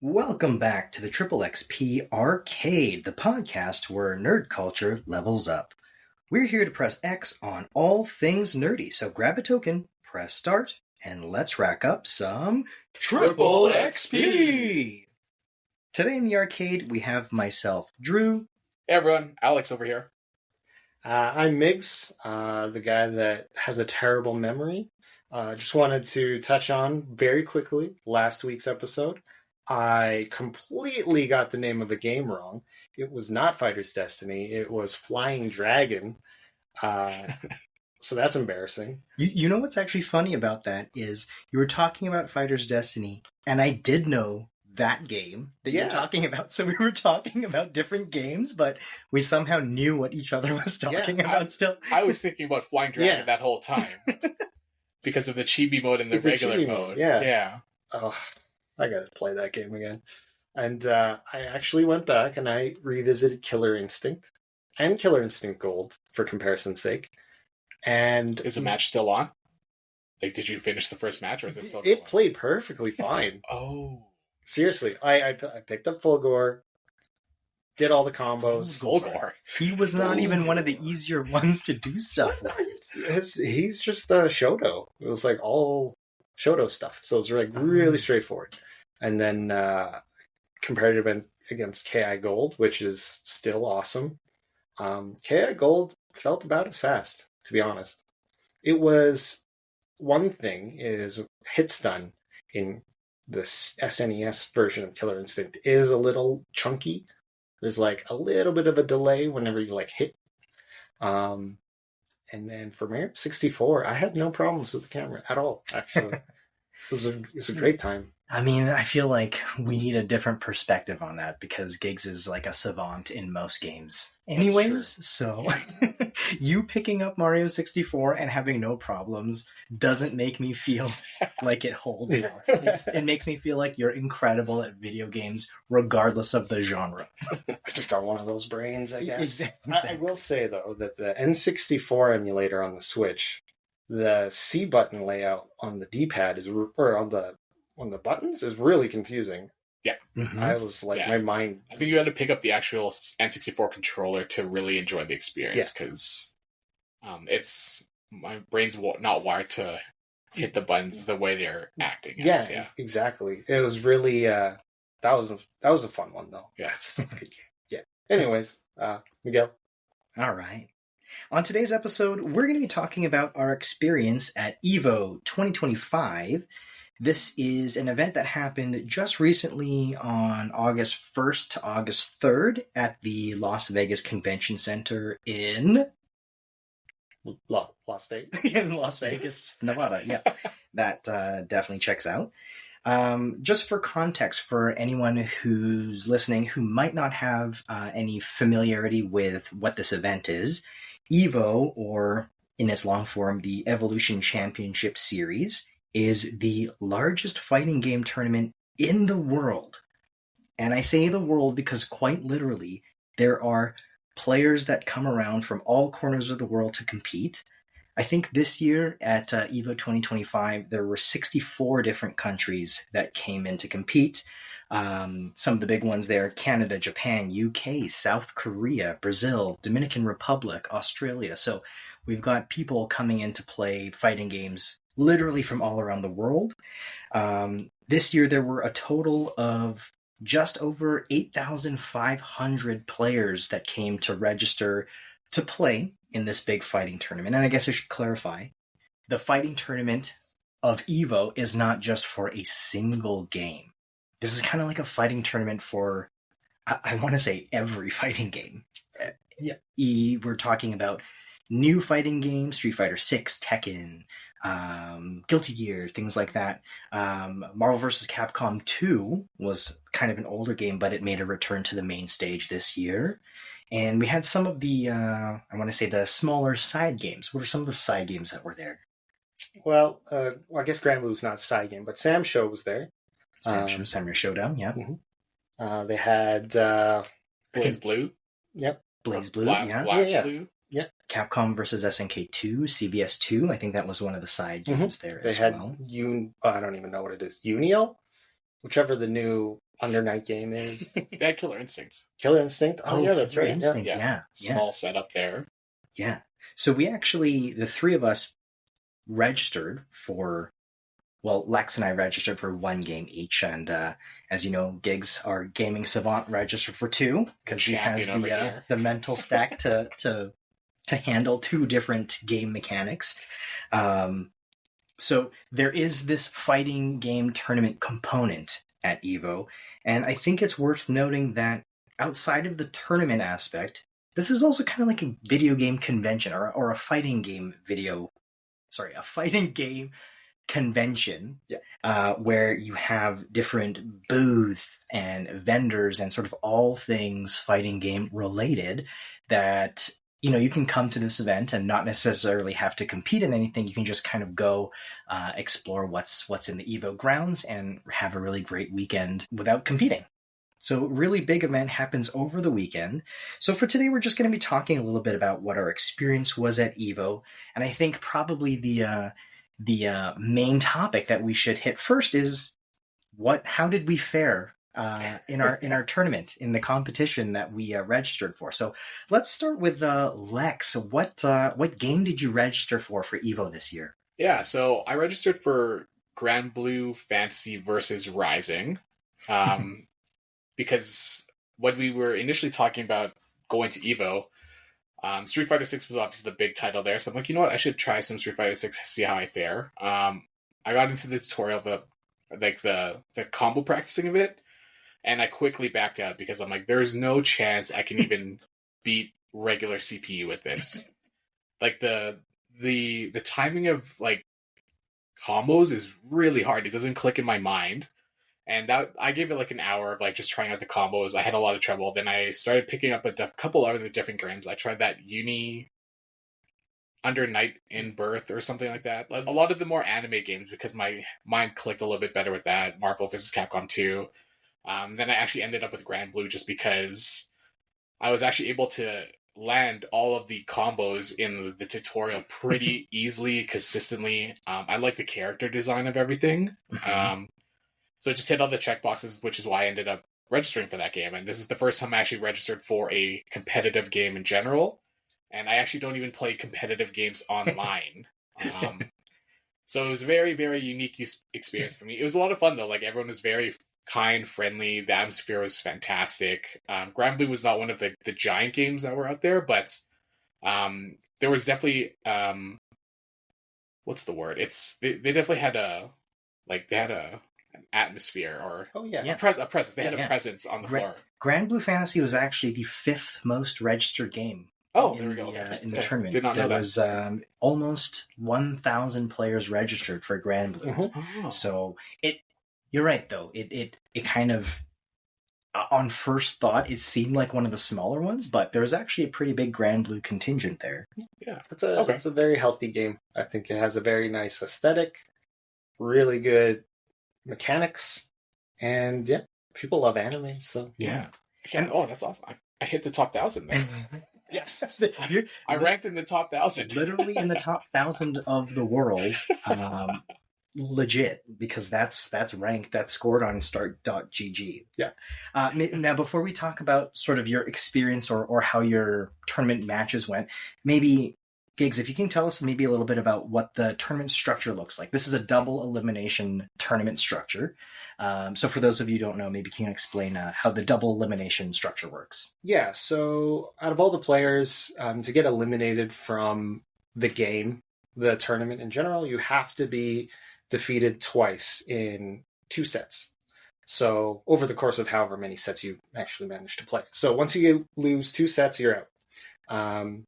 Welcome back to the Triple XP Arcade, the podcast where nerd culture levels up. We're here to press X on all things nerdy, so grab a token, press start, and let's rack up some Triple XP! Today in the arcade, we have myself, Drew. Hey everyone, Alex over here. I'm Miggs, the guy that has a terrible memory. Just wanted to touch on very quickly last week's episode. I completely got the name of the game wrong. It was not Fighter's Destiny. It was Flying Dragon. So that's embarrassing. You know what's actually funny about that is you were talking about Fighter's Destiny, and I did know that game that you're talking about. So we were talking about different games, but we somehow knew what each other was talking about still. I was thinking about Flying Dragon that whole time. Because of the chibi mode and the regular mode. Yeah. Oh, I gotta play that game again. And I actually went back and I revisited Killer Instinct and Killer Instinct Gold for comparison's sake. And is the match still on? Like, did you finish the first match, or is it still? It played perfectly fine. Oh, seriously, I picked up Fulgore, did all the combos. Fulgore. He was not even one of the easier ones to do stuff with. He's just Shoto. It was like all Shoto stuff, so it was like really straightforward. And then comparative against KI Gold, which is still awesome. KI Gold felt about as fast, to be honest. It was one thing is hit stun in the SNES version of Killer Instinct is a little chunky. There's like a little bit of a delay whenever you like hit. And then for Mario 64, I had no problems with the camera at all, actually. It was a great time. I mean, I feel like we need a different perspective on that because Giggs is like a savant in most games. Anyways, so you picking up Mario 64 and having no problems doesn't make me feel like it holds more. It makes me feel like you're incredible at video games regardless of the genre. I just got one of those brains, I guess. Exactly. I will say, though, that the N64 emulator on the Switch, the C button layout on the D-pad or on the buttons is really confusing. Yeah. Mm-hmm. I was like, my mind... I think you had to pick up the actual N64 controller to really enjoy the experience, because my brain's not wired to hit the buttons the way they're acting. Yeah, exactly. It was really... that was a fun one, though. Yeah. Yeah. Anyways, Miguel. All right. On today's episode, we're going to be talking about our experience at EVO 2025. This is an event that happened just recently on August 1st to August 3rd at the Las Vegas Convention Center in... Las Vegas? in Las Vegas, Nevada, yeah. That definitely checks out. Just for context, for anyone who's listening who might not have any familiarity with what this event is, EVO, or in its long form, the Evolution Championship Series, is the largest fighting game tournament in the world. And I say the world because quite literally, there are players that come around from all corners of the world to compete. I think this year at EVO 2025, there were 64 different countries that came in to compete. Some of the big ones there: Canada, Japan, UK, South Korea, Brazil, Dominican Republic, Australia. So we've got people coming in to play fighting games literally from all around the world. This year there were a total of just over 8,500 players that came to register to play in this big fighting tournament. And I guess I should clarify, the fighting tournament of EVO is not just for a single game. This is kind of like a fighting tournament for, I want to say, every fighting game. We're talking about new fighting games, Street Fighter 6, Tekken, Guilty Gear, things like that. Marvel vs. Capcom 2 was kind of an older game, but it made a return to the main stage this year. And we had some of the, I want to say, the smaller side games. What are some of the side games that were there? Well, I guess Grand Blue's not a side game, but Sam Show was there. Samurai Showdown, yeah. Mm-hmm. They had... Blaze Blue? Yep. Blaze Blue, Blast Blue? Yeah. Capcom versus SNK 2, CVS 2. I think that was one of the side games there as well. I don't even know what it is. Uniel? Whichever the new Under Night game is? They had Killer Instinct. Killer Instinct? Oh, yeah, that's Killer right. Instinct, Yeah. yeah. Small setup there. Yeah. So we actually, the three of us registered for, well, Lex and I registered for one game each, and as you know, Gigs, our gaming savant, registered for two, because he has the mental stack to handle two different game mechanics. So there is this fighting game tournament component at EVO, and I think it's worth noting that outside of the tournament aspect, this is also kind of like a video game convention or a fighting game a fighting game convention, where you have different booths and vendors and sort of all things fighting game related that, you know, you can come to this event and not necessarily have to compete in anything. You can just kind of go explore what's in the EVO grounds and have a really great weekend without competing. So really big event happens over the weekend. So for today, we're just going to be talking a little bit about what our experience was at EVO. And I think probably the main topic that we should hit first is how did we fare in our tournament, in the competition that we registered for. So let's start with Lex. What game did you register for EVO this year? Yeah, so I registered for Grand Blue Fantasy versus Rising. Because when we were initially talking about going to EVO, Street Fighter 6 was obviously the big title there. So I'm like, you know what? I should try some Street Fighter 6, see how I fare. I got into the tutorial of the combo practicing of it, and I quickly backed out because I'm like, there's no chance I can even beat regular CPU with this. Like the timing of like combos is really hard. It doesn't click in my mind. And that I gave it like an hour of like just trying out the combos. I had a lot of trouble. Then I started picking up a couple other different games. I tried that Under Night in Birth or something like that. A lot of the more anime games because my mind clicked a little bit better with that. Marvel vs. Capcom 2. Then I actually ended up with Grand Blue just because I was actually able to land all of the combos in the tutorial pretty easily, consistently. I like the character design of everything. Mm-hmm. So it just hit all the checkboxes, which is why I ended up registering for that game. And this is the first time I actually registered for a competitive game in general. And I actually don't even play competitive games online. So it was a very, very unique experience for me. It was a lot of fun, though. Like, everyone was very kind, friendly. The atmosphere was fantastic. Grand Blue was not one of the giant games that were out there, but there was definitely... what's the word? They definitely had an atmosphere or a presence. They had a presence on the floor. Grand Blue Fantasy was actually the 5th most registered game. Oh, there we go. In the tournament. Did not know there that. was almost 1,000 players registered for Grand Blue. Mm-hmm. So you're right though. It kind of on first thought it seemed like one of the smaller ones, but there was actually a pretty big Grand Blue contingent there. Yeah, it's a very healthy game. I think it has a very nice aesthetic, really good mechanics, and people love anime, so that's awesome. I hit the top 1,000 then. Yes, I ranked in the top 1,000. Literally in the top 1,000 of the world. Legit, because that's ranked, that's scored on start.gg. Now before we talk about sort of your experience or how your tournament matches went, maybe Gigs, if you can tell us maybe a little bit about what the tournament structure looks like. This is a double elimination tournament structure. So for those of you who don't know, maybe you can explain how the double elimination structure works. Yeah, so out of all the players, to get eliminated from the game, the tournament in general, you have to be defeated twice in 2 sets. So over the course of however many sets you actually manage to play. So once you lose 2 sets, you're out.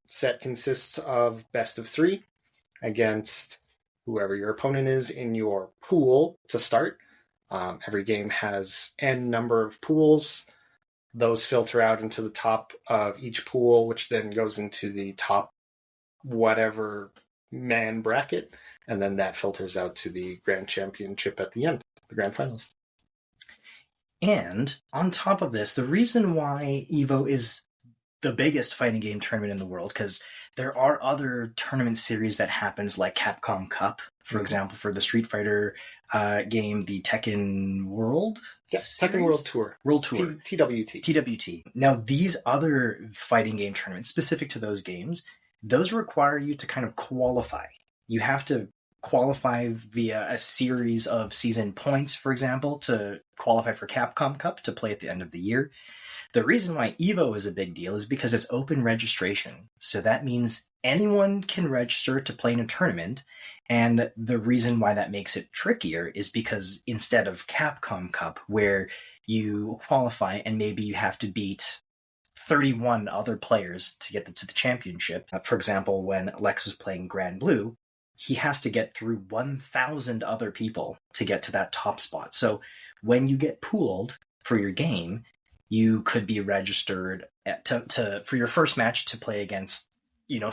Set consists of best of 3 against whoever your opponent is in your pool to start. Every game has n number of pools. Those filter out into the top of each pool, which then goes into the top whatever man bracket, and then that filters out to the grand championship at the end, the grand finals. And on top of this, the reason why EVO is the biggest fighting game tournament in the world, because there are other tournament series that happens, like Capcom Cup, for example, for the Street Fighter game, the Tekken World. Yes, Tekken World Tour. World Tour. TWT. TWT. Now, these other fighting game tournaments, specific to those games, those require you to kind of qualify. You have to qualify via a series of season points, for example, to qualify for Capcom Cup to play at the end of the year. The reason why EVO is a big deal is because it's open registration. So that means anyone can register to play in a tournament. And the reason why that makes it trickier is because instead of Capcom Cup, where you qualify and maybe you have to beat 31 other players to get to the championship. For example, when Lex was playing Grand Blue, he has to get through 1,000 other people to get to that top spot. So when you get pooled for your game, you could be registered for your first match to play against,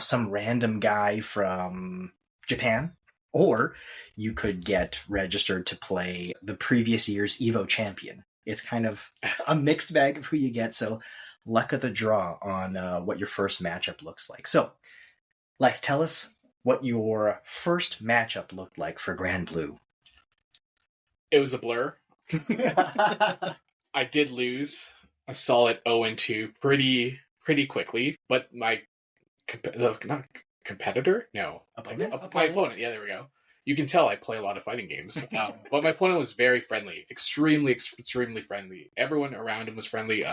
some random guy from Japan, or you could get registered to play the previous year's EVO champion. It's kind of a mixed bag of who you get. So luck of the draw on what your first matchup looks like. So Lex, tell us what your first matchup looked like for Grand Blue. It was a blur. I did lose a solid 0-2 pretty quickly, but my competitor? No. Opponent? My opponent, yeah, there we go. You can tell I play a lot of fighting games. But my opponent was very friendly. Extremely friendly. Everyone around him was friendly.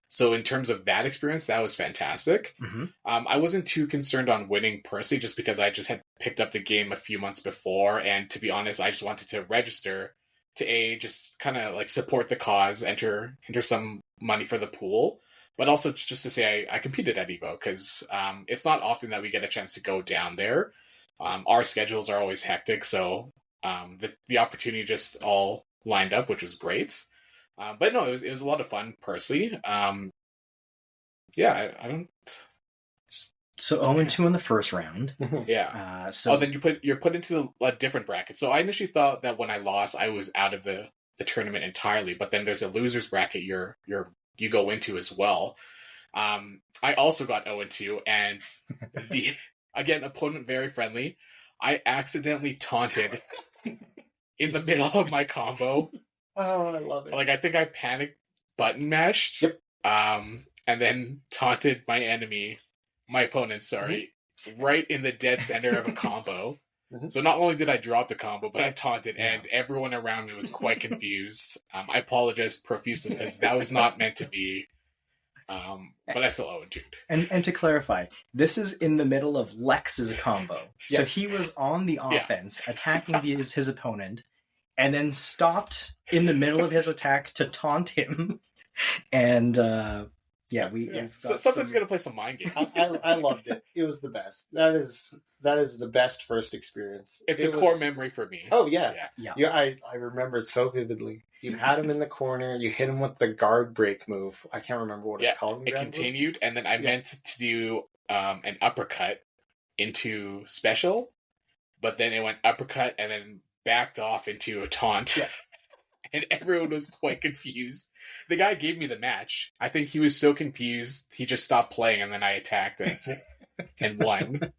So in terms of that experience, that was fantastic. Mm-hmm. I wasn't too concerned on winning personally, just because I just had picked up the game a few months before. And to be honest, I just wanted to register to just kind of like support the cause, enter some money for the pool, but also just to say I competed at EVO, because it's not often that we get a chance to go down there. Our schedules are always hectic, so the opportunity just all lined up, which was great. But no, it was a lot of fun personally. I don't. So 0-2 in the first round. Yeah. So then you're put into a different bracket. So I initially thought that when I lost, I was out of the tournament entirely. But then there's a losers bracket you go into as well. I also got 0-2, and the again opponent very friendly. I accidentally taunted in the middle of my combo. Oh, I love it. Like, I think I panic button mashed. Yep. And then taunted my opponent, right in the dead center of a combo. Mm-hmm. So not only did I drop the combo, but I taunted, and everyone around me was quite confused. I apologize profusely, because that was not meant to be. But I still 0-2. And to clarify, this is in the middle of Lex's combo. Yes. So he was on the offense, attacking his opponent, and then stopped in the middle of his attack to taunt him. And Sometimes you gotta play some mind games. I loved it. It was the best. That is the best first experience. It's a core memory for me. Oh yeah. Yeah. I remember it so vividly. You had him in the corner. You hit him with the guard break move. I can't remember what it's called. It continued, and then I meant to do an uppercut into special, but then it went uppercut and then backed off into a taunt. Yeah. And everyone was quite confused. The guy gave me the match. I think he was so confused, he just stopped playing, and then I attacked and won.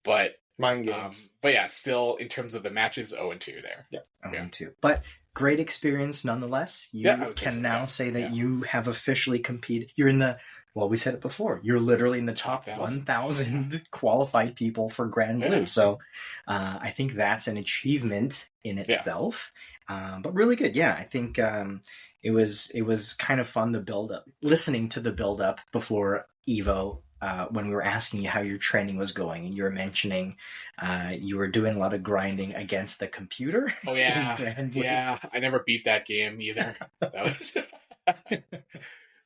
But mind games. But yeah, still in terms of the matches, 0-2 there. Yeah, 0-2. But great experience nonetheless. You can now say that you have officially competed. You're in the, well, we said it before, you're literally in the top 1,000 qualified people for Grand Blue. Yeah. So I think that's an achievement in itself. But really good. Yeah, I think it was kind of fun, the build up, listening to the build up before EVO, when we were asking you how your training was going, and you were mentioning you were doing a lot of grinding against the computer. Oh yeah. Yeah. I never beat that game either. That was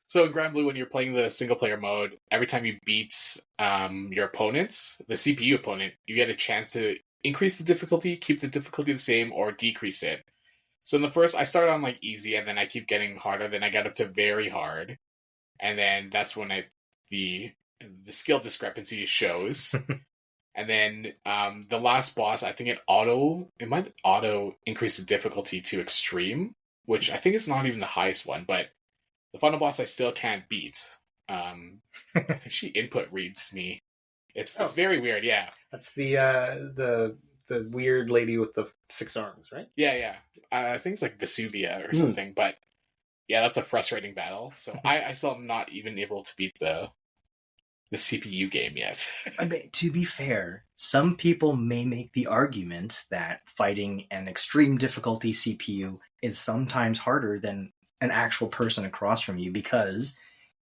So in Grand Blue, when you're playing the single player mode, every time you beat your opponents, the CPU opponent, you get a chance to increase the difficulty, keep the difficulty the same, or decrease it. So in the first, I started on like easy, and then I keep getting harder. Then I got up to very hard, and then that's when the skill discrepancy shows. And then the last boss, I think it might auto increase the difficulty to extreme, which I think is not even the highest one. But the final boss I still can't beat. I think she input reads me. It's very weird. Yeah, that's the weird lady with the 6 arms, right? Yeah. I think it's like Vesuvia or something. But yeah, that's a frustrating battle. So I still am not even able to beat the CPU game yet. I mean, to be fair, some people may make the argument that fighting an extreme difficulty CPU is sometimes harder than an actual person across from you, because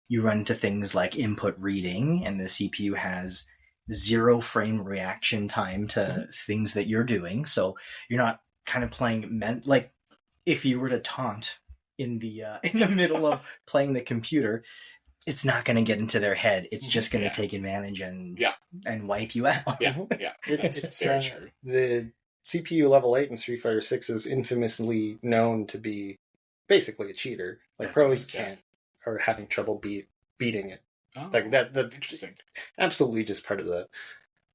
you run into things like input reading, and the CPU has 0 frame reaction time to things that you're doing. So you're not kind of playing like if you were to taunt in the middle of playing the computer, it's not going to get into their head. It's just going to take advantage and wipe you out. Yeah. It's very true. The CPU level 8 in Street Fighter 6 is infamously known to be basically a cheater. Like, pros can't, are having trouble beating it. Oh, like that's interesting. Absolutely just part of the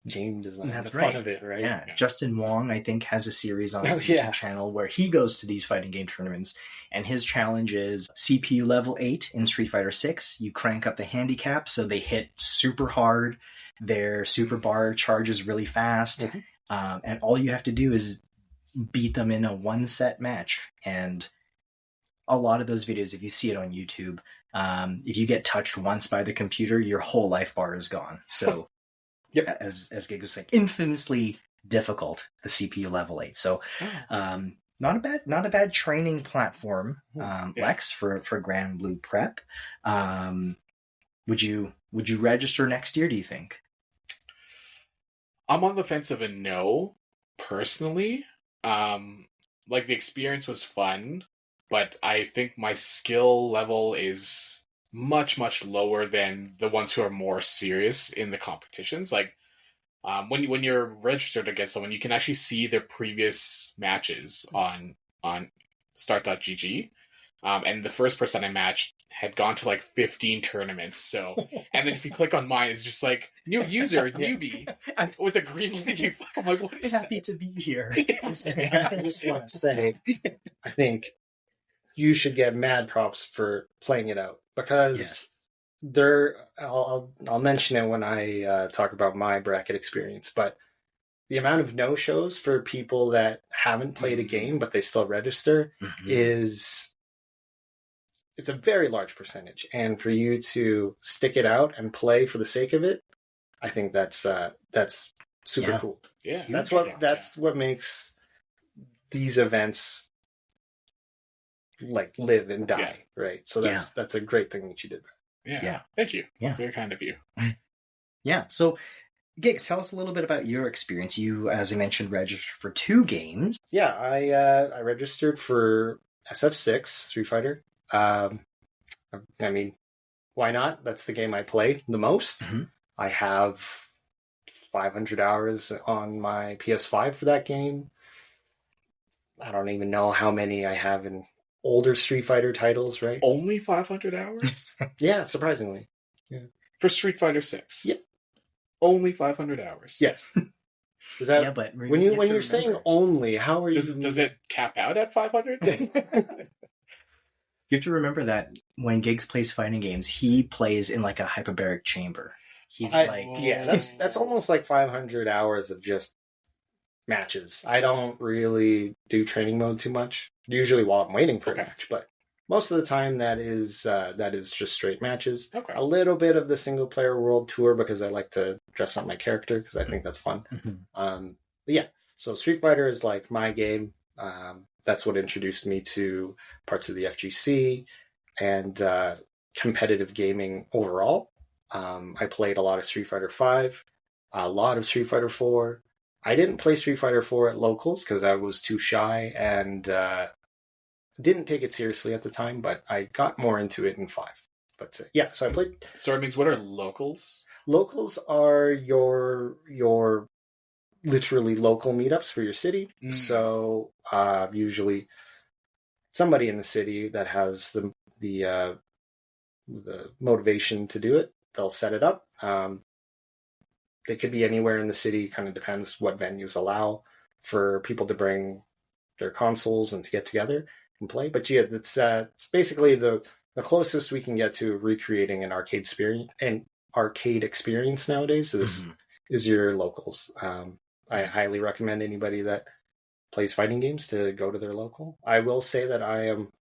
game design. That's the right. fun of it, right? Yeah. Justin Wong, I think, has a series on his YouTube channel where he goes to these fighting game tournaments, and his challenge is CPU level 8 in Street Fighter 6. You crank up the handicap so they hit super hard. Their super bar charges really fast. And all you have to do is beat them in a 1-set match. And a lot of those videos, if you see it on YouTube, if you get touched once by the computer, your whole life bar is gone. So, as Gig was saying, infamously difficult, the CPU level 8. So, not a bad training platform, Lex, for Grand Blue Prep. Would you register next year, do you think? I'm on the fence of a no, personally. Like, the experience was fun, but I think my skill level is much, much lower than the ones who are more serious in the competitions. Like, when you're registered against someone, you can actually see their previous matches on start.gg. And the first person I matched had gone to like 15 tournaments. So, and then if you click on mine, it's just like new user, newbie, with a green leaf. I'm like, what is happy to be here? I just want to say, I think you should get mad props for playing it out, because I'll mention it when I talk about my bracket experience, but the amount of no-shows for people that haven't played a game but they still register it's a very large percentage. And for you to stick it out and play for the sake of it, I think that's super cool. Yeah, that's what makes these events like live and die, right? So that's a great thing that you did. Yeah. Thank you. It's very kind of you. Yeah. So, Gigs, tell us a little bit about your experience. You, as I mentioned, registered for 2 games. Yeah, I registered for SF6 Street Fighter. I mean, why not? That's the game I play the most. I have 500 hours on my PS5 for that game. I don't even know how many I have in older Street Fighter titles, right? Only 500 hours? Yeah, surprisingly. Yeah. For Street Fighter 6? Yeah. Only 500 hours? Yes. Is that, but when you're saying only, how are you... Does it cap out at 500? You have to remember that when Giggs plays fighting games, he plays in like a hyperbaric chamber. That's almost like 500 hours of just matches. I don't really do training mode too much. Usually while I'm waiting for a match, but most of the time that is just straight matches. Okay. A little bit of the single player world tour because I like to dress up my character because I think that's fun. But yeah, so Street Fighter is like my game. That's what introduced me to parts of the FGC and competitive gaming overall. I played a lot of Street Fighter 5, a lot of Street Fighter 4. I didn't play Street Fighter 4 at locals because I was too shy and didn't take it seriously at the time, but I got more into it in 5. But so I played... So it means, what are locals? Locals are your literally local meetups for your city. So usually somebody in the city that has the motivation to do it, they'll set it up. They could be anywhere in the city, kind of depends what venues allow for people to bring their consoles and to get together and play. But yeah, it's basically the the closest we can get to recreating an arcade experience nowadays is your locals. I highly recommend anybody that plays fighting games to go to their local. I will say that I am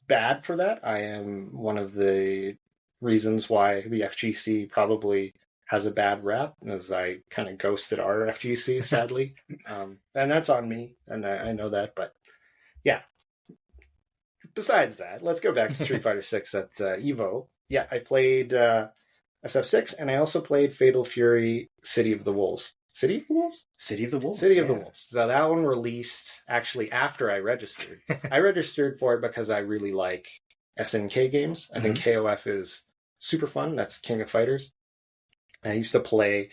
bad for that. I am one of the reasons why the FGC probably has a bad rap, as I kind of ghosted our FGC, sadly. And that's on me, and I know that, but yeah. Besides that, let's go back to Street Fighter 6 at EVO. Yeah, I played SF6, and I also played Fatal Fury City of the Wolves. City of the Wolves? City of the Wolves. City of the Wolves. So that one released actually after I registered. I registered for it because I really like SNK games. I think KOF is super fun. That's King of Fighters. I used to play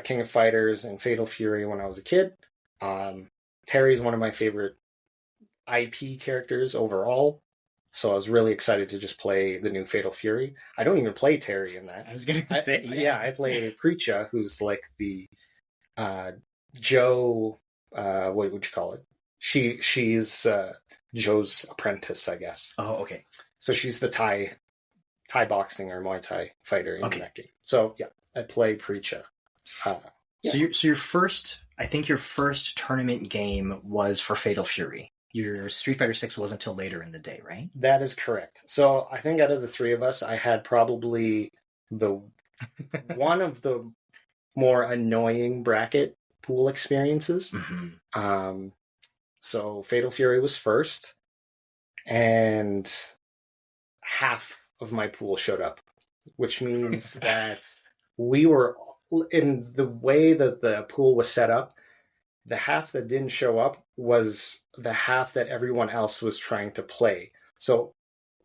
King of Fighters and Fatal Fury when I was a kid. Terry's one of my favorite IP characters overall. So I was really excited to just play the new Fatal Fury. I don't even play Terry in that. I was going to say, yeah. I play Preacha, who's like the Joe, what would you call it? She's Joe's apprentice, I guess. Oh, okay. So she's the Thai boxing or Muay Thai fighter in that game. So yeah, I play Preacha. So your first, I think your first tournament game was for Fatal Fury. Your Street Fighter 6 wasn't until later in the day, right? That is correct. So I think out of the three of us, I had probably the one of the more annoying bracket pool experiences. So Fatal Fury was first, and half of my pool showed up, which means that we were, in the way that the pool was set up, the half that didn't show up was the half that everyone else was trying to play. So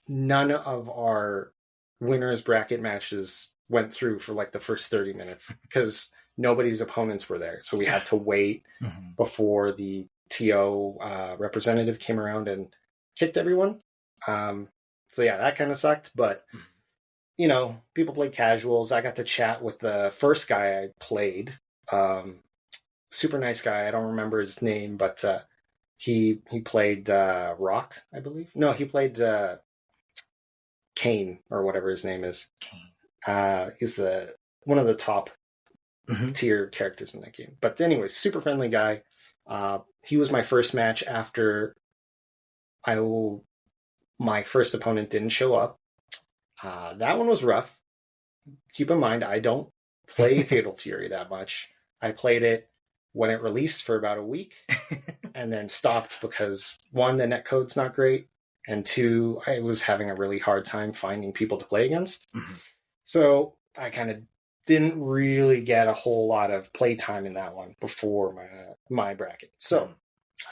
none of our winners bracket matches went through for like the first 30 minutes because nobody's opponents were there. So we had to wait before the TO representative came around and kicked everyone. So yeah, that kind of sucked. But, you know, people played casuals. I got to chat with the first guy I played. Super nice guy. I don't remember his name, but he played Rock, I believe. No, he played Kane or whatever his name is. Kane. He's one of the top tier characters in that game. But anyway, super friendly guy. He was my first match after my first opponent didn't show up. That one was rough. Keep in mind, I don't play Fatal Fury that much. I played it when it released for about a week and then stopped because, one, the netcode's not great, and two, I was having a really hard time finding people to play against. So I kind of didn't really get a whole lot of playtime in that one before my bracket. So,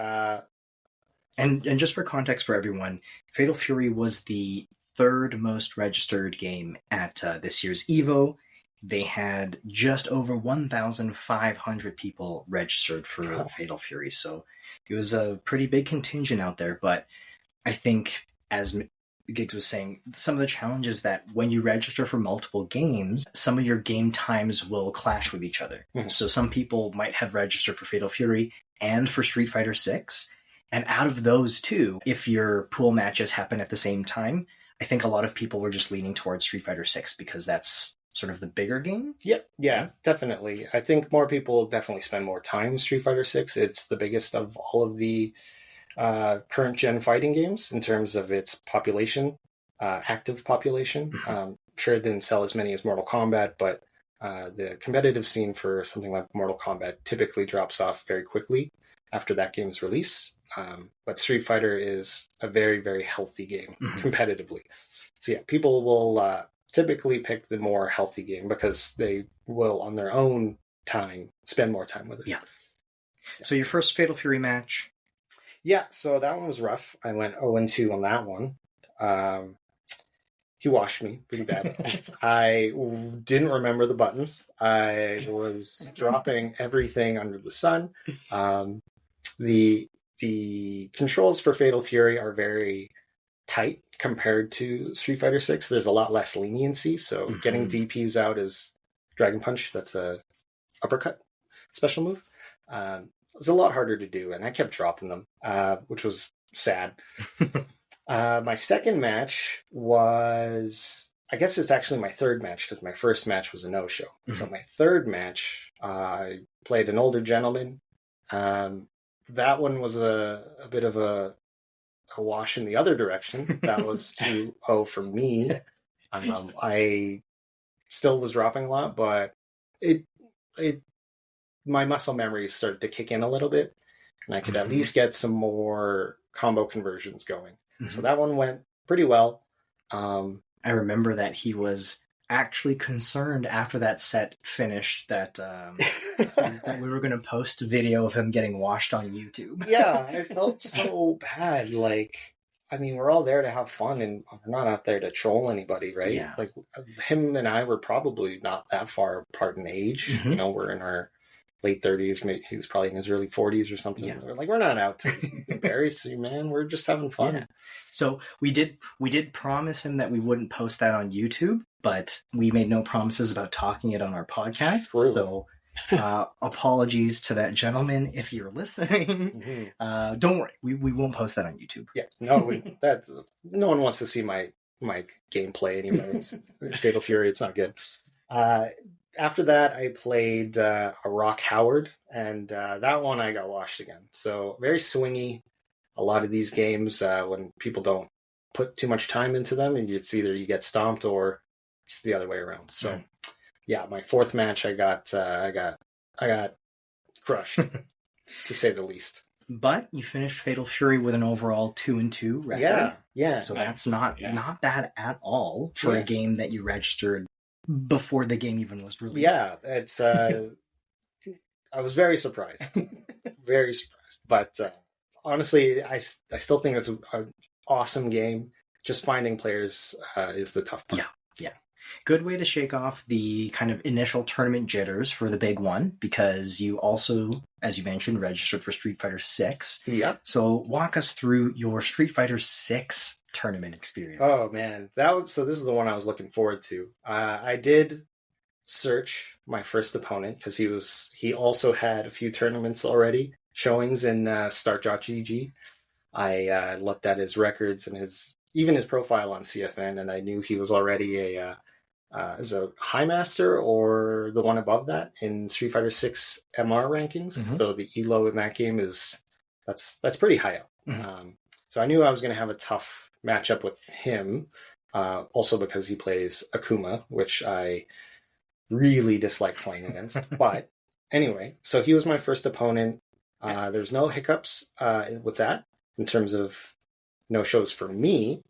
and just for context for everyone, Fatal Fury was the third most registered game at this year's EVO. They had just over 1,500 people registered for Fatal Fury, so it was a pretty big contingent out there. But I think, as Giggs was saying, some of the challenges that when you register for multiple games, some of your game times will clash with each other. So some people might have registered for Fatal Fury and for Street Fighter 6, and out of those two, if your pool matches happen at the same time, I think a lot of people were just leaning towards Street Fighter 6 because that's sort of the bigger game. Yep. Yeah, definitely. I think more people definitely spend more time in Street Fighter 6. It's the biggest of all of the current gen fighting games in terms of its population, active population. Sure, it didn't sell as many as Mortal Kombat, but the competitive scene for something like Mortal Kombat typically drops off very quickly after that game's release. But Street Fighter is a very, very healthy game competitively. So yeah, people will typically pick the more healthy game because they will, on their own time, spend more time with it. Yeah. So your first Fatal Fury match? Yeah, so that one was rough. I went 0-2 on that one. He washed me pretty bad. I didn't remember the buttons. I was dropping everything under the sun. The controls for Fatal Fury are very tight compared to Street Fighter 6. There's a lot less leniency, so getting DPs out is Dragon Punch. That's a uppercut special move. It's a lot harder to do, and I kept dropping them, which was sad. My second match was, I guess it's actually my third match because my first match was a no-show. Mm-hmm. So my third match, I played an older gentleman. That one was a bit of a wash in the other direction. That was 2-0 for me. I still was dropping a lot, but my muscle memory started to kick in a little bit, and I could at least get some more combo conversions going. Mm-hmm. So that one went pretty well. I remember that he was actually concerned after that set finished that that we were going to post a video of him getting washed on YouTube. Yeah, I felt so bad. Like, I mean, we're all there to have fun, and we're not out there to troll anybody, right? Yeah. Like, him and I were probably not that far apart in age. Mm-hmm. You know, we're in our late 30s. Maybe he was probably in his early 40s or something. Yeah. We're not out to embarrass you, man. We're just having fun. Yeah. So we did promise him that we wouldn't post that on YouTube, but we made no promises about talking it on our podcast. True. So apologies to that gentleman if you're listening. Mm-hmm. Don't worry, we won't post that on YouTube. Yeah, no, no one wants to see my gameplay anyway. It's Fatal Fury. It's not good. After that, I played a Rock Howard, and that one I got washed again. So very swingy. A lot of these games, when people don't put too much time into them, and it's either you get stomped or it's the other way around. So, yeah, my fourth match, I got crushed, to say the least. But you finished Fatal Fury with an overall 2-2 record. Yeah. So that's not bad at all for a game that you registered before the game even was released. Yeah, it's. I was very surprised, very surprised. But honestly, I still think it's an awesome game. Just finding players is the tough part. Yeah. Good way to shake off the kind of initial tournament jitters for the big one, because you also, as you mentioned, registered for Street Fighter 6. Yeah. So walk us through your Street Fighter 6 tournament experience. Oh man, so this is the one I was looking forward to. I did search my first opponent because he also had a few tournaments already, showings in Start.gg. I looked at his records and even his profile on CFN, and I knew he was already as a high master or the one above that in Street Fighter 6 MR rankings. Mm-hmm. So the elo in that game that's pretty high up. Mm-hmm. So I knew I was going to have a tough matchup with him, also because he plays Akuma, which I really dislike playing against. But anyway, so he was my first opponent. There's no hiccups with that in terms of no-shows for me,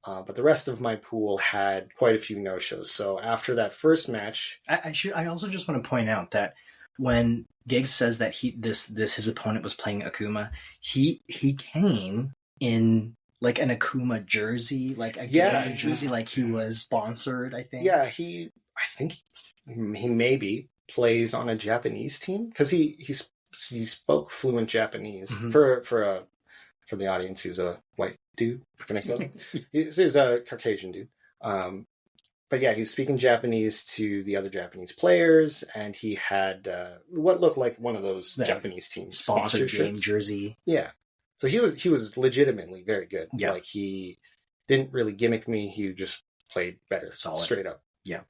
but the rest of my pool had quite a few no-shows. So after that first match... I also just want to point out that when Giggs says that his opponent was playing Akuma, he came in like an Akuma jersey, like a game jersey, like he was sponsored, I think. Yeah, I think he maybe plays on a Japanese team because he spoke fluent Japanese. Mm-hmm. For the audience, he was a white dude. Can I say that? He's a Caucasian dude. But yeah, he's speaking Japanese to the other Japanese players, and he had what looked like one of those Japanese teams sponsored game jersey. Yeah. So he was legitimately very good. Yeah. Like, he didn't really gimmick me. He just played better. Solid. Straight up. Yeah.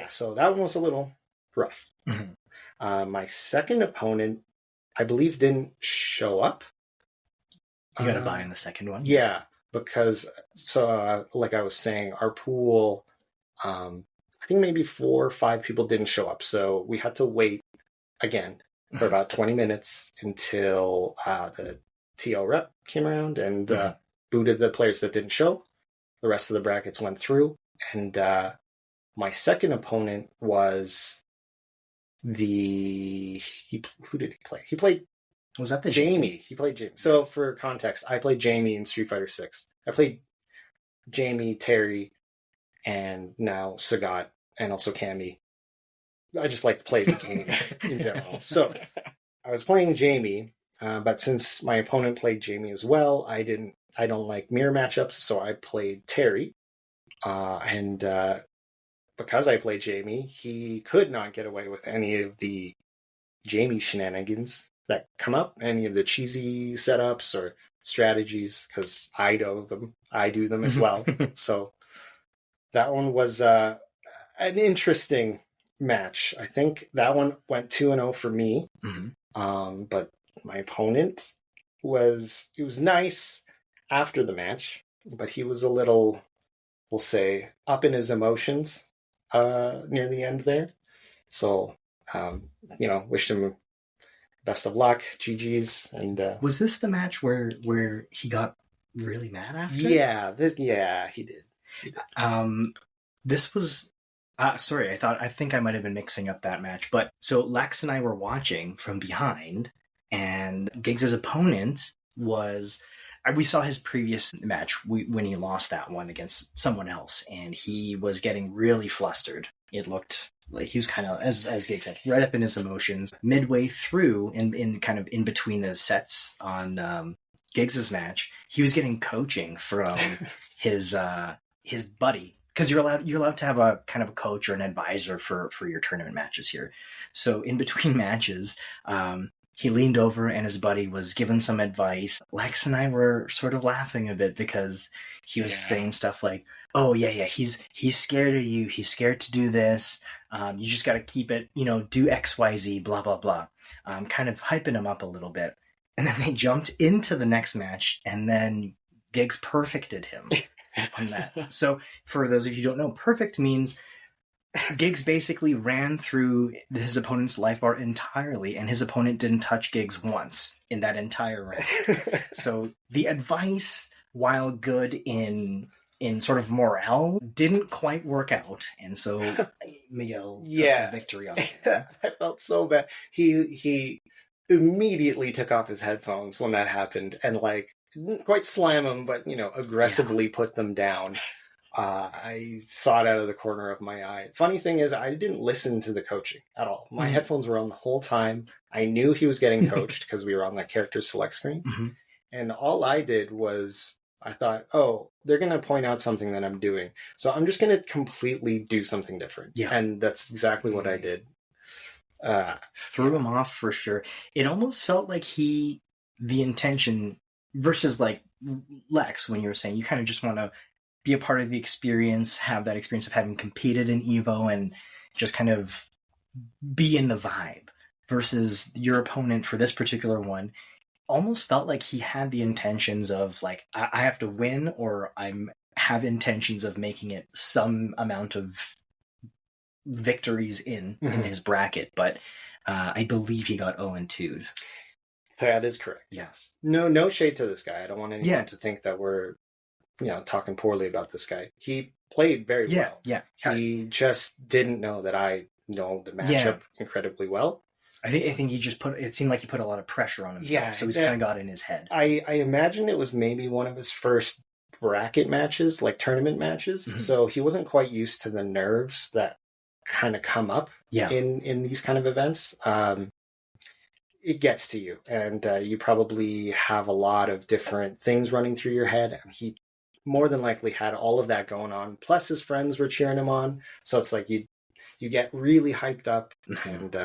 So that one was a little rough. Mm-hmm. My second opponent, I believe, didn't show up. You got to buy in the second one? Yeah, because, like I was saying, our pool, I think maybe 4 or 5 people didn't show up. So we had to wait again for about 20 minutes until the TO rep came around and booted the players that didn't show. The rest of the brackets went through. And my second opponent was who did he play? He played... Was that the Jamie? He played Jamie. So for context, I played Jamie in Street Fighter 6. I played Jamie, Terry, and now Sagat, and also Cammy. I just like to play the game in general. So I was playing Jamie, but since my opponent played Jamie as well, I don't like mirror matchups, so I played Terry. And because I played Jamie, he could not get away with any of the Jamie shenanigans that come up, any of the cheesy setups or strategies because I know them. I do them as well. So that one was an interesting match. I think that one went 2-0 for me. But my opponent it was nice after the match, but he was a little, we'll say, up in his emotions near the end there. So, wished him best of luck, GG's. And was this the match where he got really mad after? Yeah, he did. This was sorry, I think I might have been mixing up that match. But so Lex and I were watching from behind, and Giggs's opponent was. We saw his previous match when he lost that one against someone else, and he was getting really flustered. It looked like he was kind of, as Giggs said, right up in his emotions. Midway through, in kind of in between the sets on Giggs's match, he was getting coaching from his buddy. Because you're allowed to have a kind of a coach or an advisor for your tournament matches here. So in between matches, he leaned over and his buddy was giving some advice. Lex and I were sort of laughing a bit because he was saying stuff like, "Oh yeah, he's scared of you. He's scared to do this. You just got to keep it, do X, Y, Z, blah blah blah." Kind of hyping him up a little bit, and then they jumped into the next match, and then Giggs perfected him on that. So for those of you who don't know, perfect means Giggs basically ran through his opponent's life bar entirely, and his opponent didn't touch Giggs once in that entire round. So the advice, while good in sort of morale, didn't quite work out, and so Miguel took the victory on it. I felt so bad. He immediately took off his headphones when that happened, and didn't quite slam them, but aggressively put them down. I saw it out of the corner of my eye. Funny thing is, I didn't listen to the coaching at all. My headphones were on the whole time. I knew he was getting coached because we were on that character select screen. And all I did was, I thought, oh, they're going to point out something that I'm doing. So I'm just going to completely do something different. Yeah. And that's exactly what I did. Threw him off for sure. It almost felt like the intention versus like Lex, when you were saying you kind of just want to be a part of the experience, have that experience of having competed in EVO and just kind of be in the vibe, versus your opponent for this particular one almost felt like he had the intentions of like, I have to win, or have intentions of making it some amount of victories in his bracket. But I believe he got 0-2'd. That is correct. Yes. No shade to this guy. I don't want anyone to think that we're talking poorly about this guy. He played very well. Yeah. He just didn't know that I know the matchup incredibly well. I think he just it seemed like he put a lot of pressure on himself. So he's kind of got in his head. I imagine it was maybe one of his first bracket matches, like tournament matches. So he wasn't quite used to the nerves that kind of come up in these kind of events. It gets to you, and you probably have a lot of different things running through your head, and he more than likely had all of that going on. Plus his friends were cheering him on. So it's like you get really hyped up, and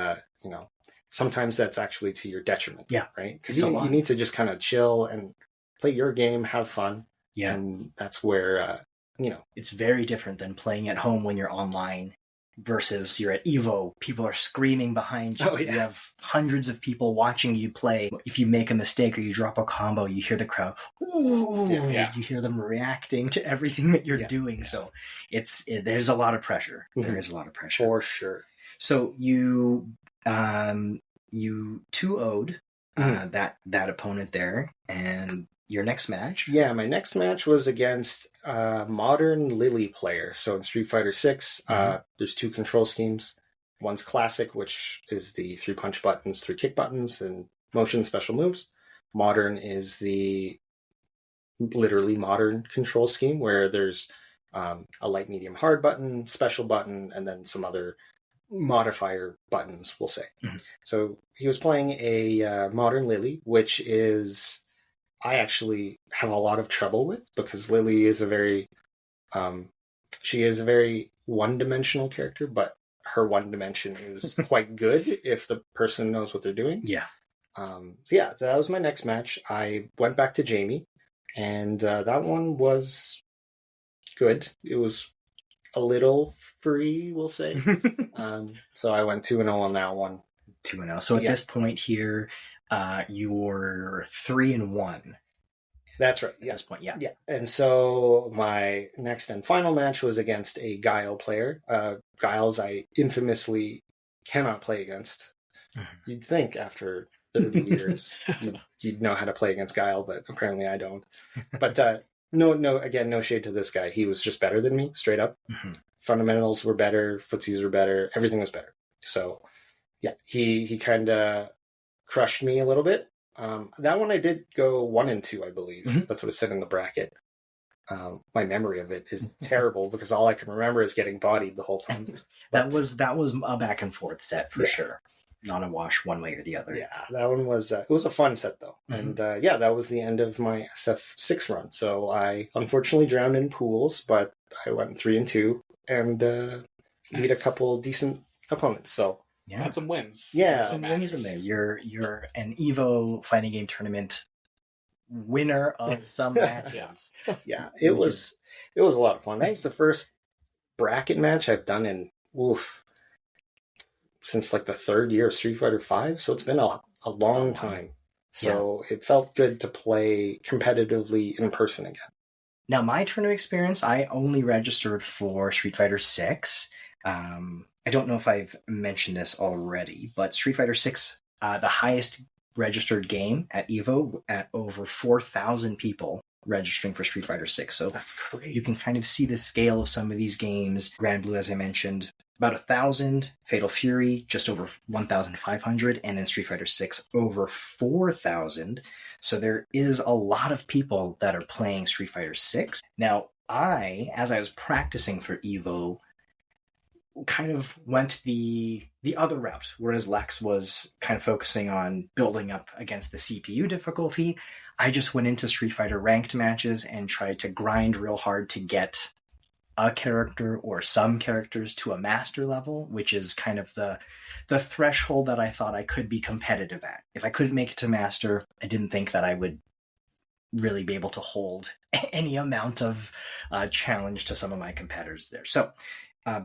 sometimes that's actually to your detriment. Yeah. Right? Because you need to just kind of chill and play your game, have fun. Yeah. And that's where, it's very different than playing at home when you're online versus you're at EVO. People are screaming behind you. Oh, yeah. You have hundreds of people watching you play. If you make a mistake or you drop a combo, you hear the crowd. Ooh, you hear them reacting to everything that you're doing. Yeah. So there's a lot of pressure. There is a lot of pressure. For sure. So you 2-0'd that opponent there, and your next match? Yeah, my next match was against a modern Lily player. So in Street Fighter 6, there's two control schemes. One's classic, which is the 3 punch buttons, 3 kick buttons, and motion special moves. Modern is the literally modern control scheme, where there's a light, medium, hard button, special button, and then some other modifier buttons, we'll say. So he was playing a modern Lily, which is I actually have a lot of trouble with, because Lily is a very one-dimensional character, but her one dimension is quite good if the person knows what they're doing. Yeah. Yeah, that was my next match. I went back to Jamie, and that one was good. It was a little free, we'll say. So I went 2-0 on that one. 2-0. So at this point here, you're 3-1. That's right. At this point, yeah. And so my next and final match was against a Guile player. Guiles I infamously cannot play against. You'd think after 30 years you'd know how to play against Guile, but apparently I don't. But no shade to this guy. He was just better than me, straight up. Fundamentals were better, footsies were better, everything was better. So yeah, he kind of crushed me a little bit. That one I did go 1-2, I believe. That's what it said in the bracket. My memory of it is terrible because all I can remember is getting bodied the whole time. That was a back and forth set for sure. Not a wash one way or the other. Yeah, that one was it was a fun set though. And that was the end of my SF6 run. So I unfortunately drowned in pools, but I went 3-2 and beat a couple decent opponents. So had some wins. Yeah, some wins in there. You're an EVO fighting game tournament winner of some matches. Yeah, it was a lot of fun. That was the first bracket match I've done in since like the third year of Street Fighter V. So it's been a long time. So it felt good to play competitively in person again. Now, my tournament experience, I only registered for Street Fighter VI. I don't know if I've mentioned this already, but Street Fighter VI, the highest registered game at EVO, at over 4,000 people registering for Street Fighter VI. So that's great. You can kind of see the scale of some of these games. Grand Blue, as I mentioned, about 1,000. Fatal Fury, just over 1,500. And then Street Fighter VI, over 4,000. So there is a lot of people that are playing Street Fighter VI. Now, as I was practicing for EVO, kind of went the other route, whereas Lex was kind of focusing on building up against the CPU difficulty. I just went into Street Fighter ranked matches and tried to grind real hard to get a character or some characters to a master level, which is kind of the threshold that I thought I could be competitive at. If I couldn't make it to master, I didn't think that I would really be able to hold any amount of challenge to some of my competitors there. So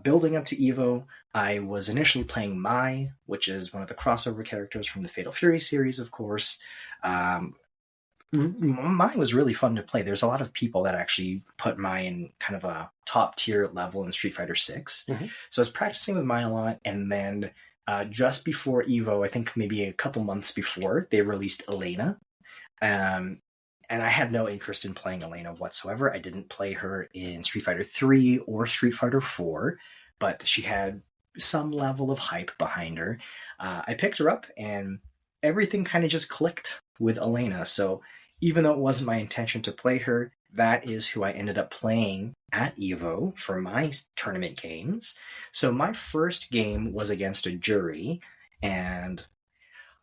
building up to EVO, I was initially playing Mai, which is one of the crossover characters from the Fatal Fury series, of course. Mai was really fun to play. There's a lot of people that actually put Mai in kind of a top tier level in Street Fighter VI. So I was practicing with Mai a lot, and then just before EVO, I think maybe a couple months before, they released Elena. And I had no interest in playing Elena whatsoever. I didn't play her in Street Fighter 3 or Street Fighter 4, but she had some level of hype behind her. I picked her up, and everything kind of just clicked with Elena. So even though it wasn't my intention to play her, that is who I ended up playing at EVO for my tournament games. So my first game was against a jury, and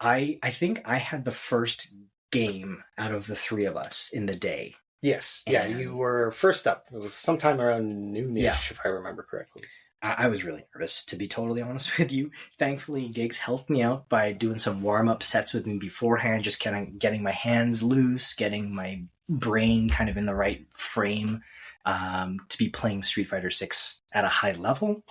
I think I had the first game out of the three of us in the day. Yes. Yeah, you were first up. It was sometime around noonish, if I remember correctly. I was really nervous, to be totally honest with you. Thankfully, Gigs helped me out by doing some warm-up sets with me beforehand, just kind of getting my hands loose, getting my brain kind of in the right frame to be playing Street Fighter VI at a high level.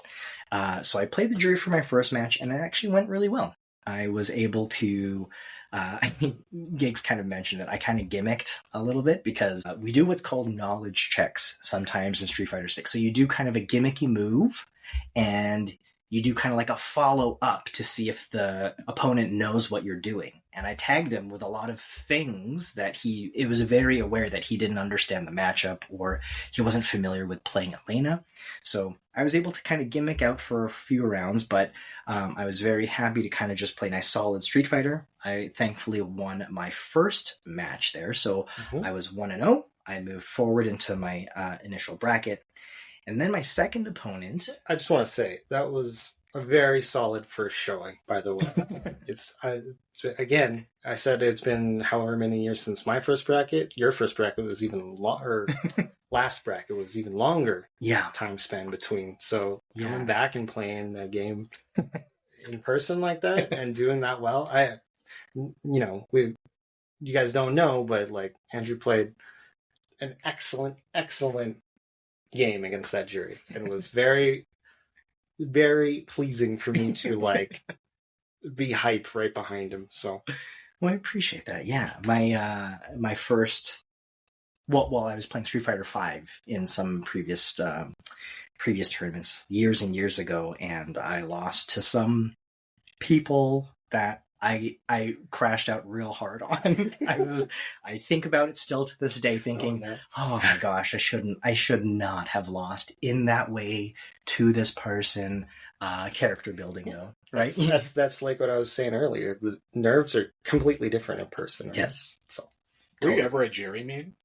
So I played the jury for my first match, and it actually went really well. I was able to... I think Gigs kind of mentioned it. I kind of gimmicked a little bit because we do what's called knowledge checks sometimes in Street Fighter 6. So you do kind of a gimmicky move, and you do kind of like a follow up to see if the opponent knows what you're doing. And I tagged him with a lot of things that it was very aware that he didn't understand the matchup, or he wasn't familiar with playing Elena. So I was able to kind of gimmick out for a few rounds, but I was very happy to kind of just play nice solid Street Fighter. I thankfully won my first match there. So I was 1-0. I moved forward into my initial bracket. And then my second opponent... I just want to say, that was a very solid first showing, by the way. Again, I said it's been however many years since my first bracket. Your first bracket was even longer. Last bracket was even longer. Yeah. Time span between. So coming back and playing that game in person like that and doing that well, you guys don't know, but like Andrew played an excellent game against that jury. It was very, very pleasing for me to like be hype right behind him. So, well, I appreciate that. Yeah, my first, while I was playing Street Fighter V in some previous tournaments years and years ago, and I lost to some people that I crashed out real hard on. I think about it still to this day, thinking, oh my gosh, I should not have lost in that way to this person. Character building, though, right? That's like what I was saying earlier. The nerves are completely different in person. Right? Yes. So, were you ever a jury main?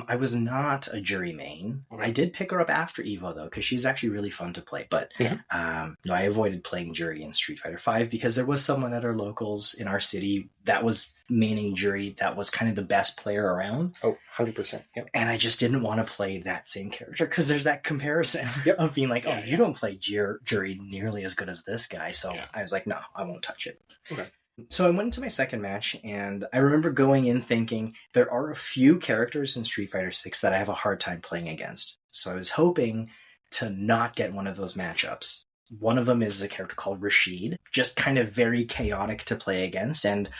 I was not a jury main. Okay. I did pick her up after EVO, though, because she's actually really fun to play. But no, I avoided playing jury in Street Fighter V because there was someone at our locals in our city that was maining jury that was kind of the best player around. Oh, 100%. Yep. And I just didn't want to play that same character because there's that comparison of being like, you don't play jury nearly as good as this guy. So I was like, no, I won't touch it. Okay. So I went into my second match, and I remember going in thinking there are a few characters in Street Fighter 6 that I have a hard time playing against. So I was hoping to not get one of those matchups. One of them is a character called Rashid, just kind of very chaotic to play against. And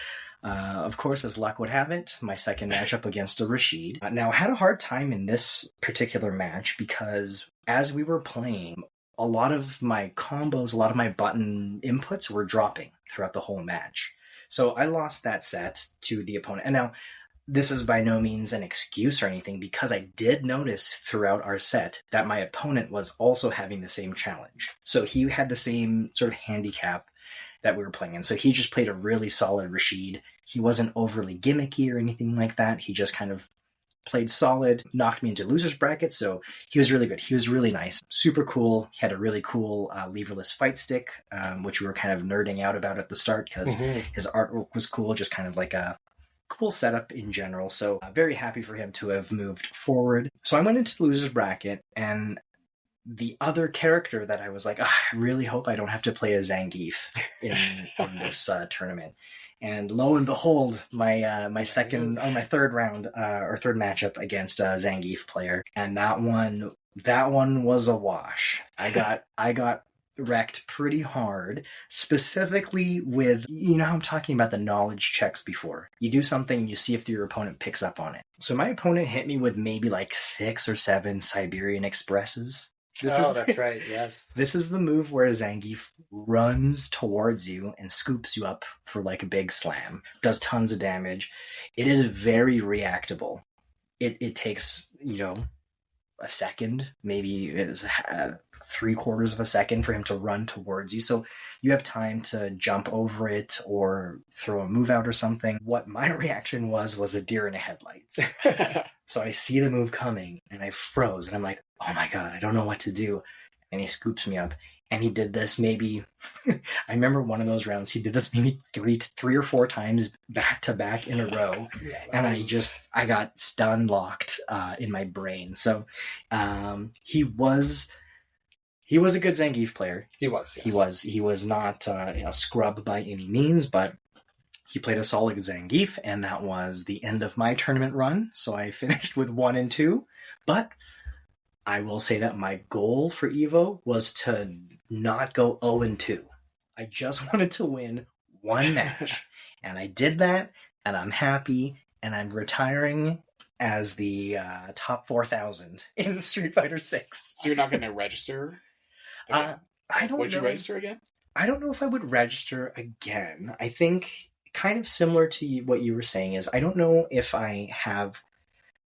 of course, as luck would have it, my second matchup against a Rashid. Now, I had a hard time in this particular match because as we were playing, a lot of my combos, a lot of my button inputs were dropping throughout the whole match. So I lost that set to the opponent. And now, this is by no means an excuse or anything, because I did notice throughout our set that my opponent was also having the same challenge. So he had the same sort of handicap that we were playing in. So he just played a really solid Rashid. He wasn't overly gimmicky or anything like that. He just kind of played solid, knocked me into loser's bracket, so he was really good. He was really nice, super cool. He had a really cool leverless fight stick, which we were kind of nerding out about at the start because his artwork was cool, just kind of like a cool setup in general. So very happy for him to have moved forward. So I went into the loser's bracket, and the other character that I was like, I really hope I don't have to play a Zangief in this tournament. And lo and behold, my third round or third matchup against a Zangief player, and that one was a wash. I got wrecked pretty hard, specifically with, you know how I'm talking about the knowledge checks before. You do something and you see if your opponent picks up on it. So my opponent hit me with maybe like 6 or 7 Siberian Expresses. That's right, yes. This is the move where Zangief runs towards you and scoops you up for like a big slam. Does tons of damage. It is very reactable. It takes, a second, maybe it was 3/4 of a second for him to run towards you. So you have time to jump over it or throw a move out or something. What my reaction was a deer in the headlights. So I see the move coming and I froze and I'm like, oh my God, I don't know what to do. And he scoops me up. And he did this maybe, I remember one of those rounds, he did this maybe 3 or 4 times back to back in a row. And I got stun locked in my brain. So he was a good Zangief player. He was, yes. He was not a scrub by any means, but he played a solid Zangief, and that was the end of my tournament run. So I finished with 1 and 2, but I will say that my goal for EVO was to not go 0 and 2. I just wanted to win 1 match, and I did that, and I'm happy, and I'm retiring as the top 4,000 in Street Fighter 6. So you're not going to register again? I don't know. Would you register again? I don't know if I would register again. I think kind of similar to what you were saying is I don't know if I have...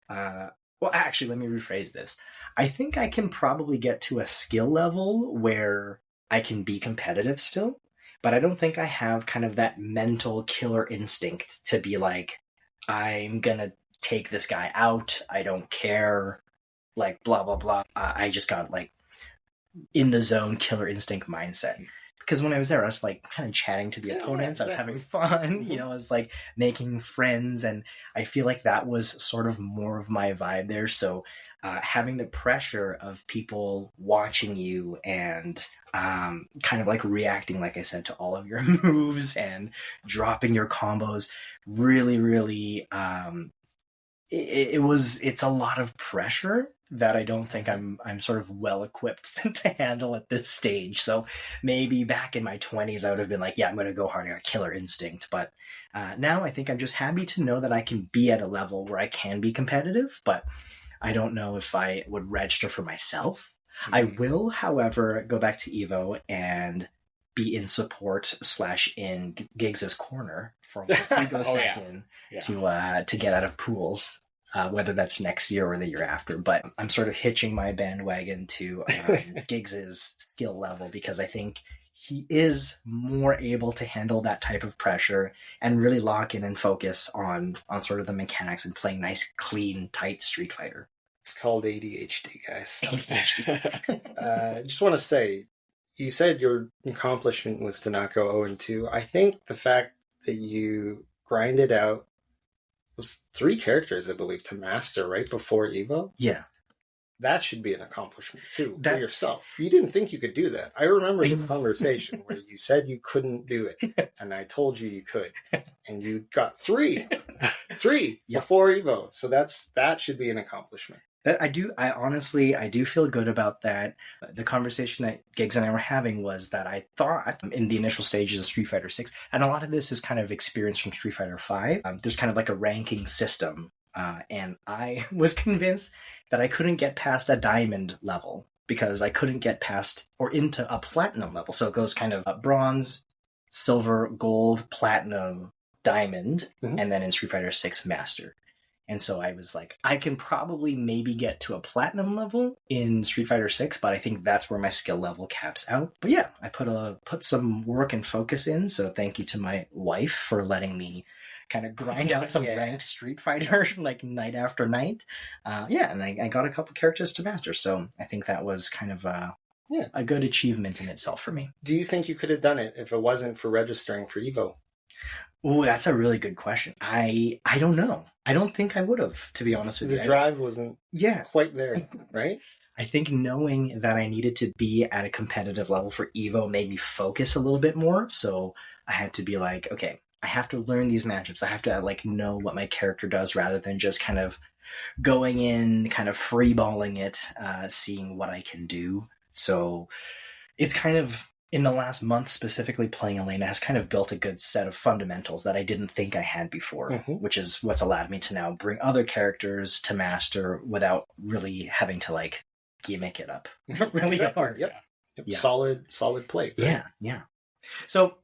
well, actually, let me rephrase this. I think I can probably get to a skill level where I can be competitive still, but I don't think I have kind of that mental killer instinct to be like, I'm gonna take this guy out, I don't care, like, blah, blah, blah. I just got, like, in the zone killer instinct mindset. Because when I was there, I was, like, kind of chatting to the opponents, I was having fun, I was, like, making friends, and I feel like that was sort of more of my vibe there, so having the pressure of people watching you and kind of like reacting, like I said, to all of your moves and dropping your combos really, really, it's a lot of pressure that I don't think I'm sort of well equipped to handle at this stage. So maybe back in my 20s, I would have been like, yeah, I'm going to go hard. I got killer instinct. But now I think I'm just happy to know that I can be at a level where I can be competitive, but I don't know if I would register for myself. Mm-hmm. I will, however, go back to EVO and be in support / in Giggs's corner for when he goes back in to get out of pools, whether that's next year or the year after. But I'm sort of hitching my bandwagon to Giggs's skill level because I think he is more able to handle that type of pressure and really lock in and focus on sort of the mechanics and playing nice, clean, tight Street Fighter. It's called ADHD, guys. ADHD. Just want to say, you said your accomplishment was to not go 0-2. I think the fact that you grinded out was 3 characters, I believe, to master right before EVO. Yeah. That should be an accomplishment, too, for yourself. You didn't think you could do that. I remember this conversation where you said you couldn't do it, and I told you could. And you got 3 before EVO. So that should be an accomplishment. I honestly feel good about that. The conversation that Giggs and I were having was that I thought in the initial stages of Street Fighter 6, and a lot of this is kind of experience from Street Fighter 5, there's kind of like a ranking system. And I was convinced that I couldn't get past a diamond level because I couldn't get past or into a platinum level. So it goes kind of bronze, silver, gold, platinum, diamond, and then in Street Fighter 6, master. And so I was like, I can probably maybe get to a platinum level in Street Fighter 6, but I think that's where my skill level caps out. But yeah, I put some work and focus in. So thank you to my wife for letting me kind of grind out some ranked Street Fighter like night after night. And I got a couple characters to master. So I think that was kind of a good achievement in itself for me. Do you think you could have done it if it wasn't for registering for EVO? Oh, that's a really good question. I don't know. I don't think I would have, to be honest with you. The drive wasn't quite there, right? I think knowing that I needed to be at a competitive level for EVO made me focus a little bit more. So I had to be like, okay, I have to learn these matchups. I have to like know what my character does rather than just kind of going in, kind of freeballing it, seeing what I can do. So it's kind of, in the last month specifically, playing Elena has kind of built a good set of fundamentals that I didn't think I had before, which is what's allowed me to now bring other characters to master without really having to like gimmick it up really hard. Yep. Solid play. Right? Yeah. So,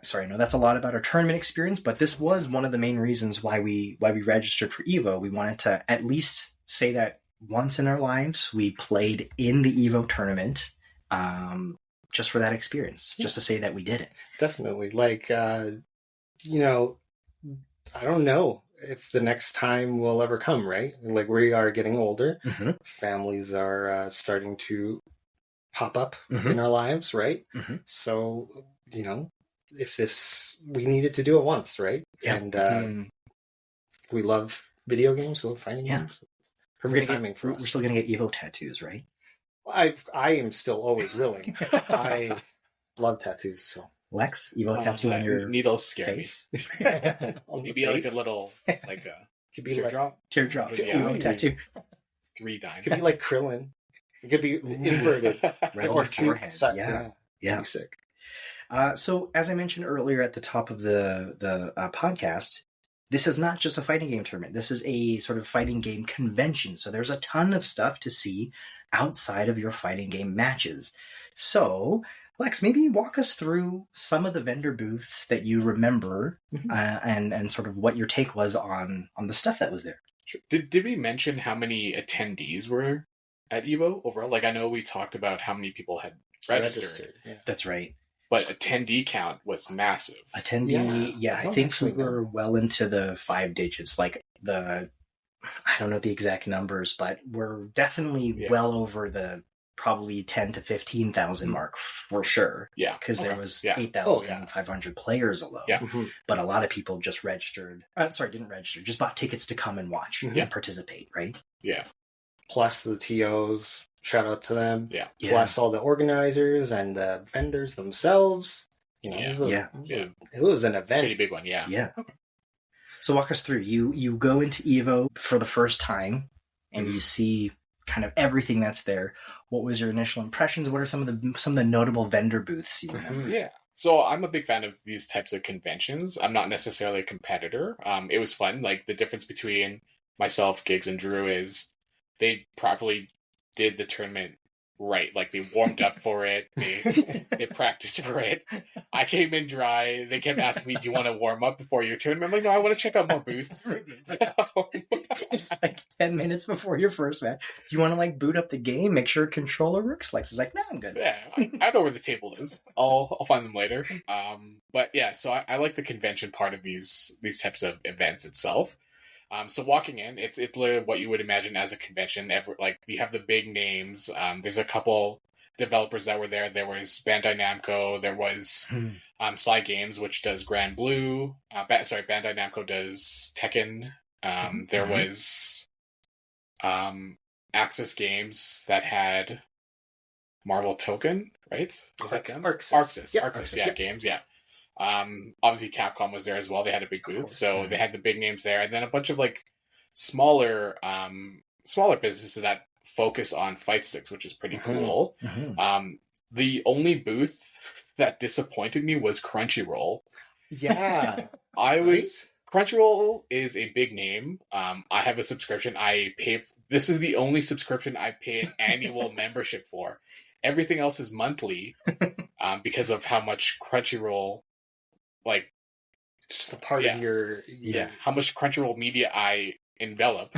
sorry, no, that's a lot about our tournament experience, but this was one of the main reasons why we registered for EVO. We wanted to at least say that once in our lives we played in the EVO tournament, just for that experience, just to say that we did it. Definitely. Like, I don't know if the next time will ever come, right? Like, we are getting older. Families are starting to pop up in our lives, right? So, if we needed to do it once, right? Yeah. And we love video games, so fighting games. Perfect timing for us. We're still going to get EVO tattoos, right? I am still always willing. I love tattoos, so. Lex, EVO tattoo on your needles scare face. Maybe like a little, like a could be teardrop. Teardrop. EVO tattoo. 3 diamonds. It could be like Krillin. It could be inverted. Right or on forehead. Yeah. Sick. So, as I mentioned earlier at the top of the podcast, this is not just a fighting game tournament. This is a sort of fighting game convention. So there's a ton of stuff to see outside of your fighting game matches. So, Lex, maybe walk us through some of the vendor booths that you remember and sort of what your take was on the stuff that was there. Sure. Did we mention how many attendees were at EVO overall? Like, I know we talked about how many people had registered. Yeah. That's right. But attendee count was massive. Attendee, I think we were well into the 5 digits. Like I don't know the exact numbers, but we're definitely well over the probably 10 to 15,000 mark for sure. Yeah. Because there was 8,500 players alone. Yeah. But a lot of people just registered. Didn't register, just bought tickets to come and watch and participate, right? Yeah. plus the TOs. Shout out to them. Yeah. Plus all the organizers and the vendors themselves. You know, it was an event. Pretty big one, yeah. Yeah. So walk us through. You go into EVO for the first time, and you see kind of everything that's there. What was your initial impressions? What are some of the notable vendor booths you remember? Yeah. So I'm a big fan of these types of conventions. I'm not necessarily a competitor. It was fun. Like, the difference between myself, Gigs, and Drew is they properly did the tournament right. Like, they warmed up for it. They practiced for it. I came in dry. They kept asking me, do you want to warm up before your tournament? I'm like, no, I want to check out more booths. It's like 10 minutes before your first match. Do you want to like boot up the game, make sure controller works? Lex is like, no, I'm good. Yeah, I know where the table is. I'll find them later. But yeah, so I like the convention part of these types of events itself. So walking in, it's literally what you would imagine as a convention. Like, you have the big names. There's a couple developers that were there. There was Bandai Namco. There was Sly Games, which does Grand Blue. Bandai Namco does Tekken. There was Axis Games that had Marvel Token, right? Was that them? Arxis. Yeah, Arxis, yeah, games, yeah. Obviously Capcom was there as well. They had a big booth, so they had the big names there, and then a bunch of like smaller businesses that focus on fight sticks, which is pretty cool. The only booth that disappointed me was Crunchyroll. Yeah. Crunchyroll is a big name. I have a subscription. This is the only subscription I pay an annual membership for. Everything else is monthly, because of how much Crunchyroll, like, it's just a part of your how much Crunchyroll media I envelop.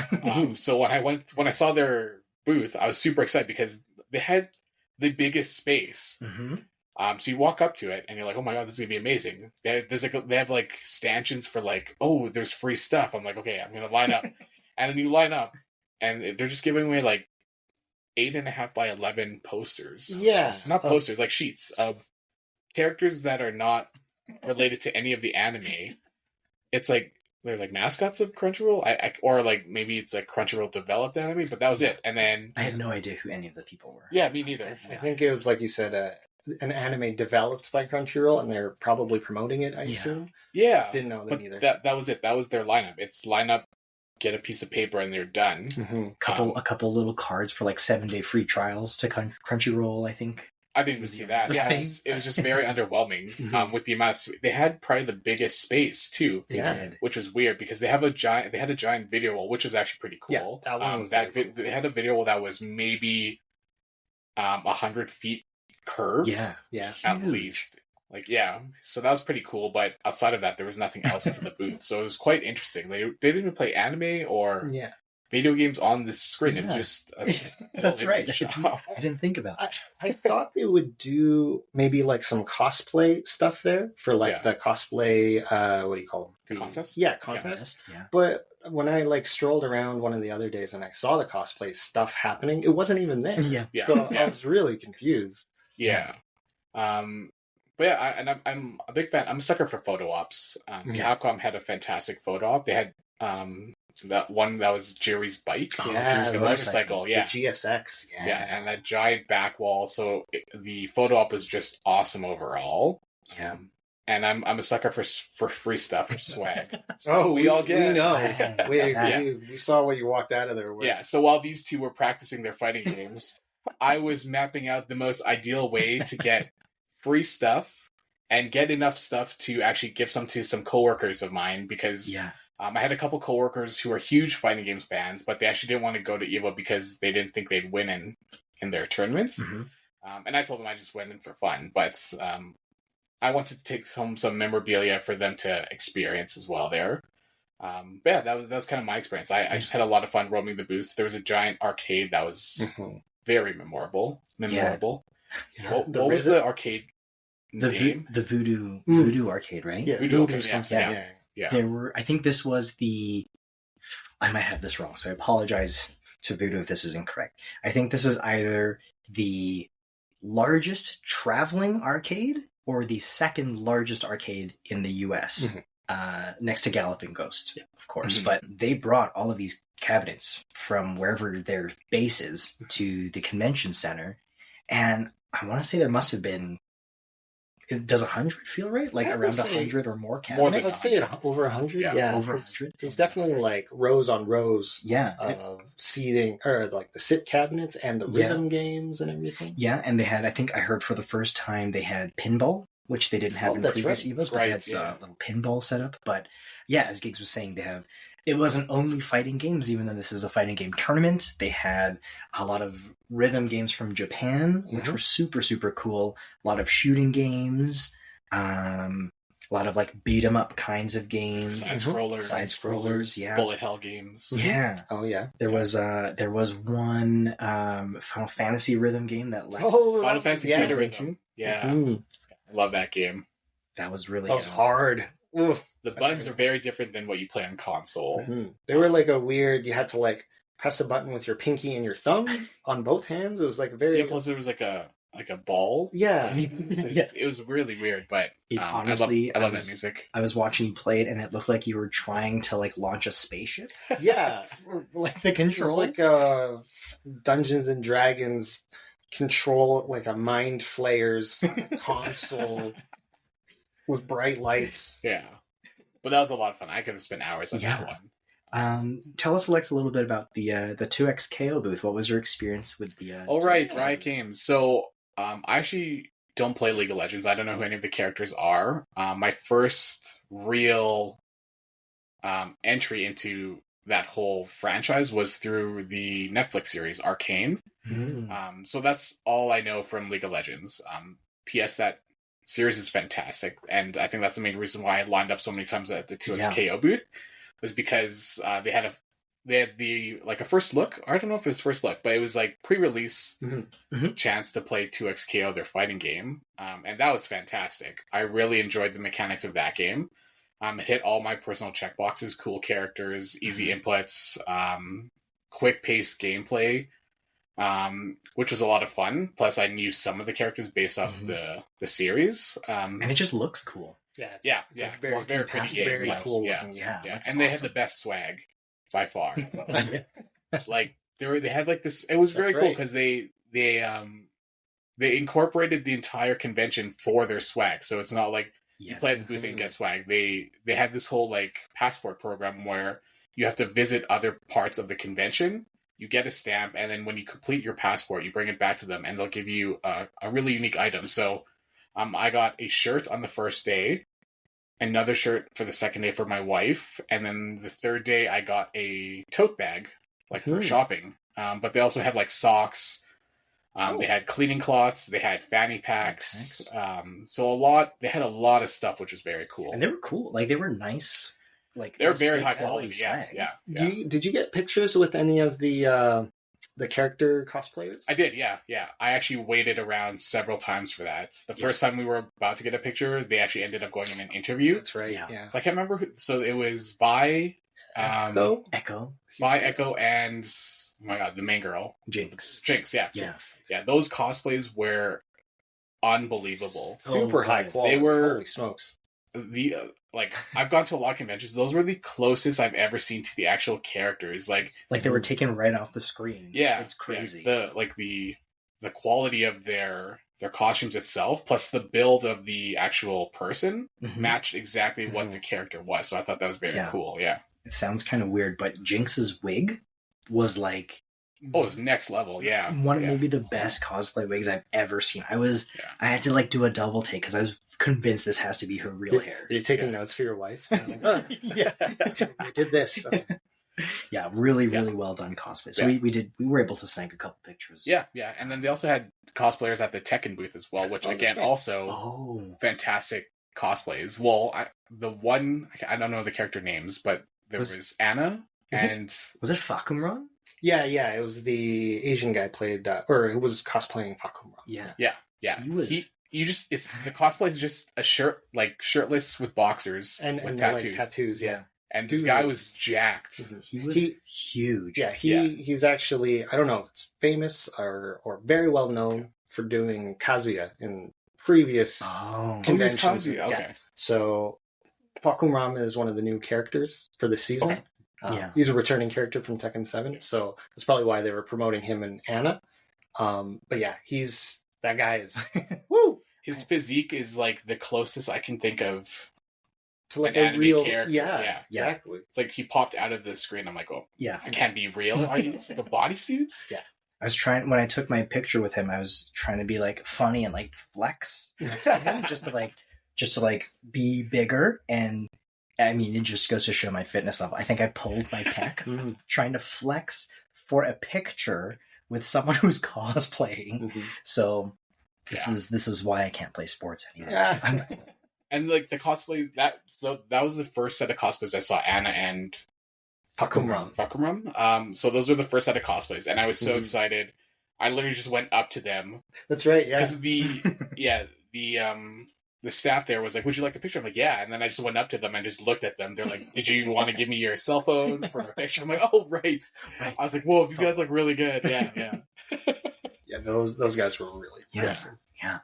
So when I saw their booth, I was super excited because they had the biggest space. So you walk up to it and you're like, oh my god, this is gonna be amazing. They have like stanchions for like, oh, there's free stuff. I'm like, okay, I'm gonna line up. And then you line up and they're just giving away like 8.5 by 11 posters. Yeah. Not posters, like sheets of characters that are not related to any of the anime. It's like, they're like mascots of Crunchyroll, or like maybe it's like Crunchyroll developed anime, but that was it. And then I had no idea who any of the people were. Yeah, me neither. I think it was, like you said, an anime developed by Crunchyroll, and they're probably promoting it, I assume. Yeah. Didn't know them either. That was it. That was their lineup. It's line up, get a piece of paper, and they're done. A couple little cards for like 7-day free trials to Crunchyroll, I think. I didn't even see that. Yeah, it was just very underwhelming with the amount of. They had probably the biggest space too, which was weird because they had a giant video wall, which was actually pretty cool. Yeah, that one was cool. They had a video wall that was maybe 100 feet curved. Yeah, at least. Like, yeah, so that was pretty cool. But outside of that, there was nothing else to the booth, so it was quite interesting. They didn't even play anime or video games on the screen. It was just that's right. I didn't think about that. I thought they would do maybe like some cosplay stuff there for like the cosplay. What do you call them? Contest. Yeah, contest. Yeah. But when I like strolled around one of the other days and I saw the cosplay stuff happening, it wasn't even there. So I was really confused. Yeah. But yeah, I'm a big fan. I'm a sucker for photo ops. Capcom had a fantastic photo op. They had that one that was Jerry's bike, the motorcycle, the GSX, and that giant back wall. So the photo op was just awesome overall. And I'm a sucker for free stuff, for swag. So we all get. We know. We saw what you walked out of there with. Yeah. So while these two were practicing their fighting games, I was mapping out the most ideal way to get free stuff and get enough stuff to actually give some to some coworkers of mine because I had a couple coworkers who are huge fighting games fans, but they actually didn't want to go to EVO because they didn't think they'd win in their tournaments. And I told them I just went in for fun, but I wanted to take home some memorabilia for them to experience as well there. But yeah, that was kind of my experience. I just had a lot of fun roaming the booths. There was a giant arcade that was very memorable. What was the arcade name? The Voodoo arcade, right? Yeah, Voodoo something. Yeah. There were. I think this was I might have this wrong, so I apologize to Voodoo if this is incorrect. I think this is either the largest traveling arcade or the second largest arcade in the U.S. next to Galloping Ghost, of course. Mhm. But they brought all of these cabinets from wherever their base is to the convention center, and I want to say there must have been. Does 100 feel right? Like I would around say 100 or more more cabinets? than Let's say over 100. Yeah. Yeah, Over 'cause 100. it was definitely like rows on rows Yeah. of seating, or like the sit cabinets and the Yeah. rhythm games and everything. Yeah, and they had, I think I heard for the first time, they had pinball, which they didn't have Oh, in that's previous right. EVOs, but Right, they had yeah. a little pinball setup. But yeah, as Gigs was saying, it wasn't only fighting games, even though this is a fighting game tournament. They had a lot of rhythm games from Japan, which were super, super cool. A lot of shooting games, a lot of like beat 'em up kinds of games. Side scrollers, Side scrollers, yeah. bullet hell games. Yeah. Oh yeah. There was one Final Fantasy rhythm game that Final Fantasy yeah. Theater Rhythm. Yeah, Mhm. I love that game. that was really That was hard. Ooh. The That's buttons good. are very different than what you play on console. Mhm. They were like a weird. You had to like press a button with your pinky and your thumb on both hands. It was like very. Yeah, plus there was like a ball. Yeah. It was really weird, but Honestly, I love that music. I was watching you play it, and it looked like you were trying to like launch a spaceship. Yeah. Like the It was controls. like Dungeons and Dragons control, like a Mind Flayer's console with bright lights. Yeah, but that was a lot of fun. I could have spent hours on Yeah. that one. Tell us, Alex, a little bit about the 2X KO booth. What was your experience with the? All right, Riot Games. So I actually don't play League of Legends. I don't know who any of the characters are. My first real entry into that whole franchise was through the Netflix series Arcane. So that's all I know from League of Legends. P.S. That series is fantastic, and I think that's the main reason why I lined up so many times at the 2XKO booth, was because they had the like a first look. I don't know if it was first look, but it was like pre-release chance to play 2XKO, their fighting game, and that was fantastic. I really enjoyed the mechanics of that game. It hit all my personal checkboxes: cool characters, easy inputs, quick-paced gameplay. Which was a lot of fun. Plus, I knew some of the characters based off the series. And it just looks cool. It's Yeah. like very, It was very pretty it's game. very Yeah. cool Yeah. looking. Yeah, Yeah, that's and they had awesome. the best swag by far. Like they had like this. It was very That's cool right. because they incorporated the entire convention for their swag. So it's not like you Yes. play at the booth and get swag. They had this whole like passport program where you have to visit other parts of the convention. You get a stamp, and then when you complete your passport, you bring it back to them, and they'll give you a really unique item. So, I got a shirt on the first day, another shirt for the second day for my wife, and then the third day I got a tote bag, like for shopping. But they also had like socks. They had cleaning cloths. They had fanny packs. So they had a lot of stuff, which was very cool. And they were cool. Like they were nice. Like They're very they high had quality. Yeah, swag. yeah. Did you get pictures with any of the character cosplayers? I did, yeah. I actually waited around several times for that. The first time we were about to get a picture, they actually ended up going in an interview. That's right. Yeah. Yeah. So I can't remember who. So it was Vi, Echo, Echo, and oh my god, the main girl, Jinx. Jinx. Yeah, Yes. yeah. Those cosplays were unbelievable. Super high good. quality. They were- Holy smokes. The like I've gone to a lot of conventions. Those were the closest I've ever seen to the actual characters. Like Like they were taken right off the screen. yeah, It's crazy. Yeah. The quality of their costumes itself, plus the build of the actual person, Mhm. matched exactly what the character was. So I thought that was very Yeah. cool. Yeah. It sounds kind of weird, but Jinx's wig was like Oh, it was next level. Yeah. one of yeah. maybe the best cosplay wigs I've ever seen. I Yeah. had to like do a double take because I was convinced this has to be her real hair. Are you taking Yeah. notes for your wife? Yeah. I did this. Yeah, really, Yeah. really well done cosplay. So Yeah. we were able to snag a couple pictures. Yeah, and then they also had cosplayers at the Tekken booth as well, which Oh, that's again right. also Oh, fantastic cosplays. Well, I don't know the character names, but there was Anna and was it Fakumran? Yeah. It was the Asian guy played, or who was cosplaying Fakumra. Yeah. yeah, He was- it's the cosplay is just a shirt, like shirtless with boxers And with tattoos. tattoos. Like, tattoos, yeah. And this Dude guy was- was jacked. He was He- huge. Yeah, he's actually, I don't know if it's famous or very well known for doing Kazuya in previous Oh. conventions. Kazuya, okay. So Fakum is one of the new characters for the season. Okay. Yeah. He's a returning character from Tekken 7, so that's probably why they were promoting him and Anna. But yeah, that guy is woo. His physique is like the closest I can think of To like an a anime real character. yeah, exactly. It's like he popped out of the screen. I'm like, oh, Yeah. I can't be real. Are these the bodysuits? Yeah. I was trying, when I took my picture with him, I was trying to be like funny and like flex next to him, just to like be bigger. And I mean, it just goes to show my fitness level. I think I pulled my pec trying to flex for a picture with someone who's cosplaying. So this is why I can't play sports anymore. And like the cosplay that was the first set of cosplays I saw Anna and Fakum. So those were the first set of cosplays, and I was so excited. I literally just went up to them. That's right. Yeah. Because the staff there was like, "Would you like a picture?" I'm like, "Yeah." And then I just went up to them and just looked at them. They're like, "Did you want to give me your cell phone for a picture?" I'm like, "Oh, right." I was like, "Whoa, these guys look really good." Yeah. Yeah, those guys were really impressive. Yeah.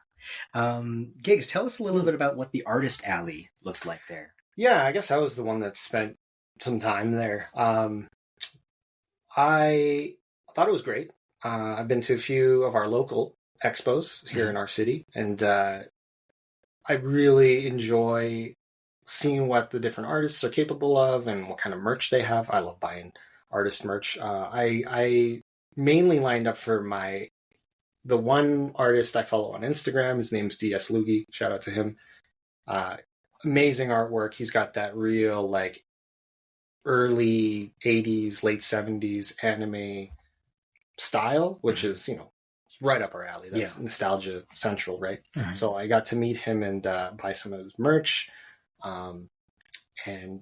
Gigs, tell us a little bit about what the artist alley looks like there. Yeah, I guess I was the one that spent some time there. I thought it was great. I've been to a few of our local expos here in our city, and I really enjoy seeing what the different artists are capable of and what kind of merch they have. I love buying artist merch. I mainly lined up for the one artist I follow on Instagram. His name's DS Loogie. Shout out to him. Amazing artwork. He's got that real like early 80s, late 70s anime style, which is, right up our alley. That's nostalgia central, right? So I got to meet him and buy some of his merch. And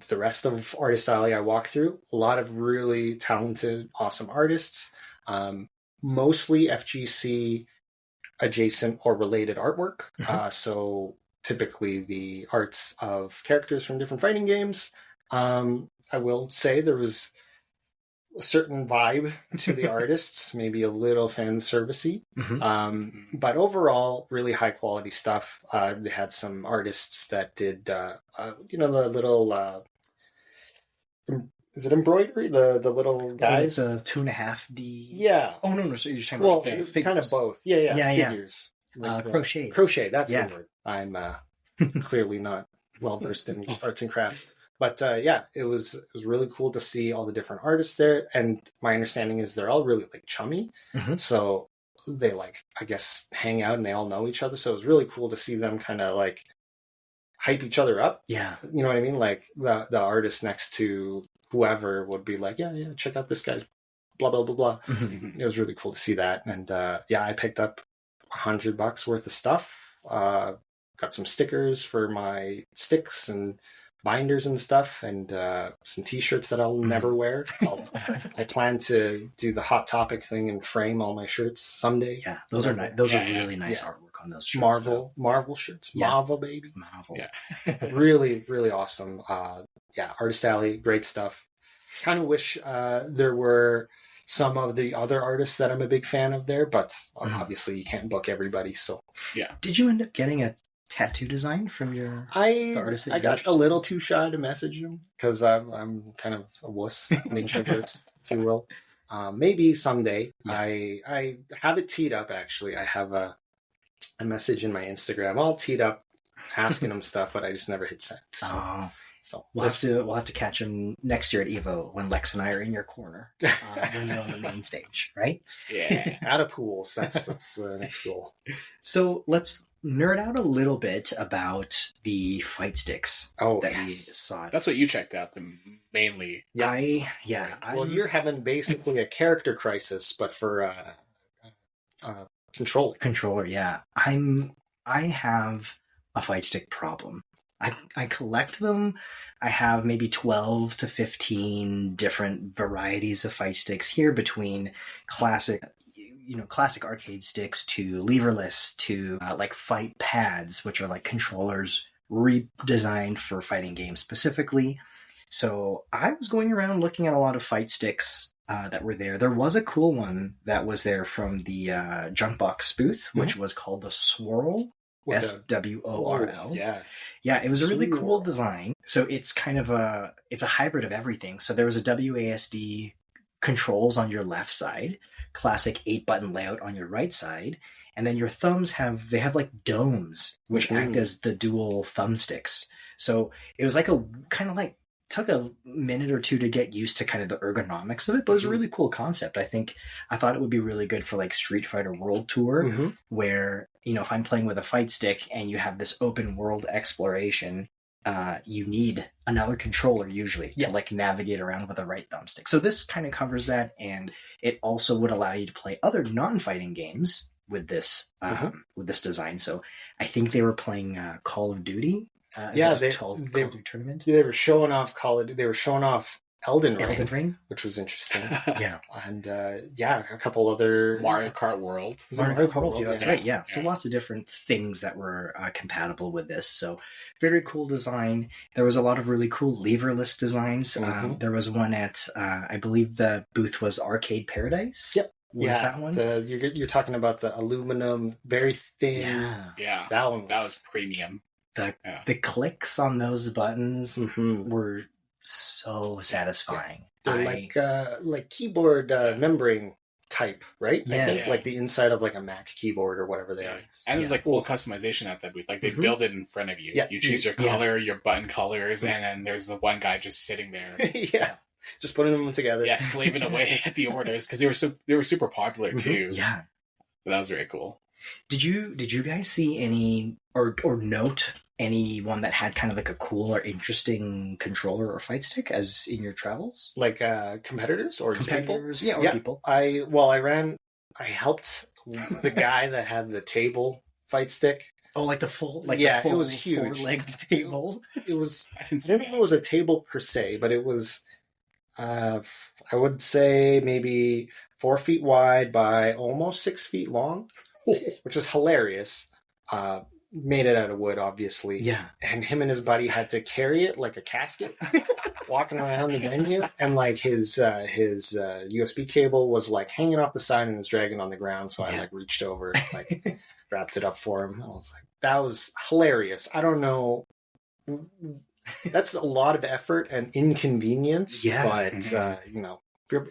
the rest of Artist Alley I walked through, a lot of really talented, awesome artists, mostly FGC adjacent or related artwork. So typically the arts of characters from different fighting games. I will say there was a certain vibe to the artists, maybe a little fan servicey. But overall, really high quality stuff. They had some artists that did, the little, is it embroidery? The little guys? It's a 2.5D. Yeah. Oh, no. So you're talking about it's kind of both. Yeah. Figures. Like crochet. Crochet, that's the word. I'm clearly not well-versed in arts and crafts. But it was really cool to see all the different artists there. And my understanding is they're all really like chummy. So they I guess hang out and they all know each other. So it was really cool to see them kind of like hype each other up. Yeah. You know what I mean? Like the artist next to whoever would be like, yeah, check out this guy's blah, blah, blah, blah. It was really cool to see that. And I picked up $100 worth of stuff. Got some stickers for my sticks and binders and stuff, and some t-shirts that I'll never wear. I plan to do the Hot Topic thing and frame all my shirts someday. Yeah, those are nice. Those are really nice artwork on those shirts. Marvel shirts. Marvel, baby. Marvel. Yeah. Really, really awesome. Artist Alley, great stuff. Kind of wish there were some of the other artists that I'm a big fan of there, but obviously you can't book everybody. So yeah. Did you end up getting a tattoo design from the artist? I got a little too shy to message him because I'm kind of a wuss, an introvert, if you will. Maybe someday. I have it teed up. Actually, I have a message in my Instagram all teed up, asking him stuff, but I just never hit send. So we'll have to catch him next year at EVO when Lex and I are in your corner when you're on the main stage, right? Yeah, out of pools. That's the next goal. So let's nerd out a little bit about the fight sticks that we saw. That's what you checked out mainly. Well, you're having basically a character crisis, but for controller. Yeah, I have a fight stick problem. I collect them. I have maybe 12 to 15 different varieties of fight sticks here, between classic arcade sticks to leverless to like fight pads, which are like controllers redesigned for fighting games specifically. So I was going around looking at a lot of fight sticks that were there. There was a cool one that was there from the Junkbox booth, which was called the Swirl. SWORL. Yeah. Yeah, it was a really cool Swirl. design. So it's kind of it's a hybrid of everything. So there was a WASD controls on your left side, classic 8-button layout on your right side, and then your thumbs have like domes which act as the dual thumbsticks. So it was like a kind of like took a minute or two to get used to kind of the ergonomics of it, but it was a really cool concept. I thought it would be really good for like Street Fighter World Tour, where, you know, if I'm playing with a fight stick and you have this open world exploration, you need another controller usually to like navigate around with a right thumbstick. So this kind of covers that, and it also would allow you to play other non-fighting games with this design. So I think they were playing Call of Duty. Call of Duty tournament. They were showing off They were showing off Elden Ring, which was interesting. And a couple other Mario Kart World. Mario Kart World, that's right. Yeah. So lots of different things that were compatible with this. So very cool design. There was a lot of really cool leverless designs. There was one at I believe the booth was Arcade Paradise. Yep. Was that one? You're talking about the aluminum, very thin. Yeah. That was premium. The clicks on those buttons were so satisfying. They're like keyboard membrane type, right? Yeah. I think like the inside of like a Mac keyboard or whatever they are. And there's like full customization at that booth. Like they build it in front of you. Yeah. You choose your color, your button colors, and then there's the one guy just sitting there. Just putting them together. Yeah, slaving away at the orders because they were super popular too. Yeah. But that was very cool. Did you guys see any or note anyone that had kind of like a cool or interesting controller or fight stick as in your travels? Like competitors or competitors? People? Yeah, or people. I helped the guy that had the table fight stick. Oh, like the full, it was huge. 4-legged table. It was. I don't know if it was a table per se, but it was. I would say maybe 4 feet wide by almost 6 feet long, which is hilarious. Made it out of wood, obviously. Yeah. And him and his buddy had to carry it like a casket, walking around the venue. And like his USB cable was like hanging off the side and was dragging on the ground. So I like reached over and like wrapped it up for him. I was like, that was hilarious. I don't know. That's a lot of effort and inconvenience. Yeah. But, you know,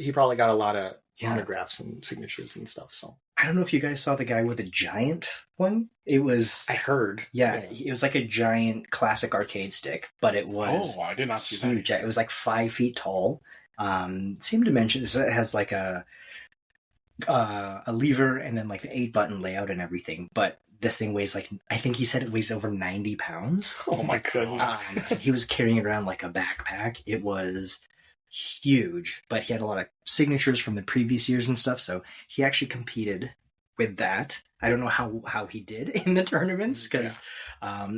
he probably got a lot of autographs and signatures and stuff. So I don't know if you guys saw the guy with a giant one. I heard. Yeah, it was like a giant classic arcade stick, but it was. Oh, I did not see huge. that. It was like 5 feet tall. Same dimensions. It has like a lever and then like the 8-button layout and everything. But this thing weighs I think he said it weighs over 90 pounds. Oh my goodness. He was carrying it around like a backpack. It was huge, but he had a lot of signatures from the previous years and stuff. So he actually competed with that. I don't know how he did in the tournaments because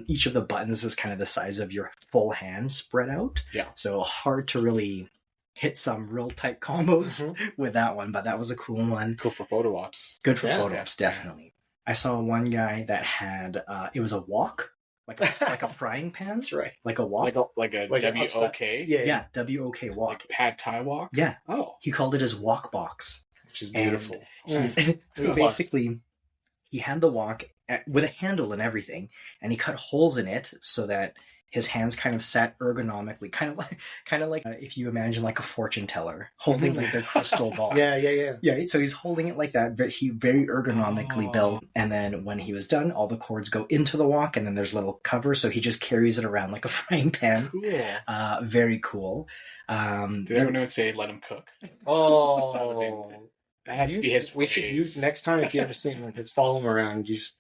each of the buttons is kind of the size of your full hand spread out. Yeah. So hard to really hit some real tight combos with that one, but that was a cool one. Cool for photo ops. Good for photo ops, definitely. I saw one guy that had it was a wok, like a frying pan. That's right. Like a wok. Like a WOK. Yeah, WOK wok. Like pad thai wok. Yeah. Oh. He called it his wok box, which is beautiful. So basically, he had the wok with a handle and everything, and he cut holes in it so that his hands kind of sat ergonomically, kind of like if you imagine like a fortune teller holding like a crystal ball. Yeah. So he's holding it like that. He very ergonomically built. And then when he was done, all the cords go into the wok, and then there's a little cover, so he just carries it around like a frying pan. Cool. Very cool. Did anyone say let him cook? Oh. We should use next time if you ever see him, just follow him around. You just.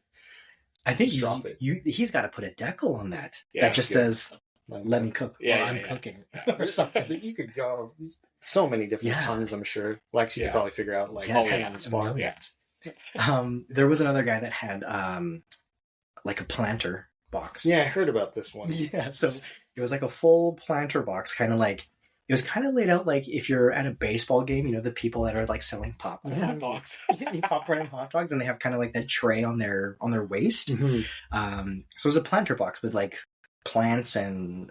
I think he's got to put a decal on that. That just says, let me cook. Yeah, I'm cooking. Or something. You could go. So many different puns, I'm sure. Lexi could probably figure out 10 on the spot. There was another guy that had like a planter box. Yeah, I heard about this one. Yeah, so it was like a full planter box, kind of like, it was kind of laid out like if you're at a baseball game, you know, the people that are like selling popcorn. Hot dogs. Popcorn and hot dogs, and they have kind of like that tray on their waist. So it was a planter box with like plants and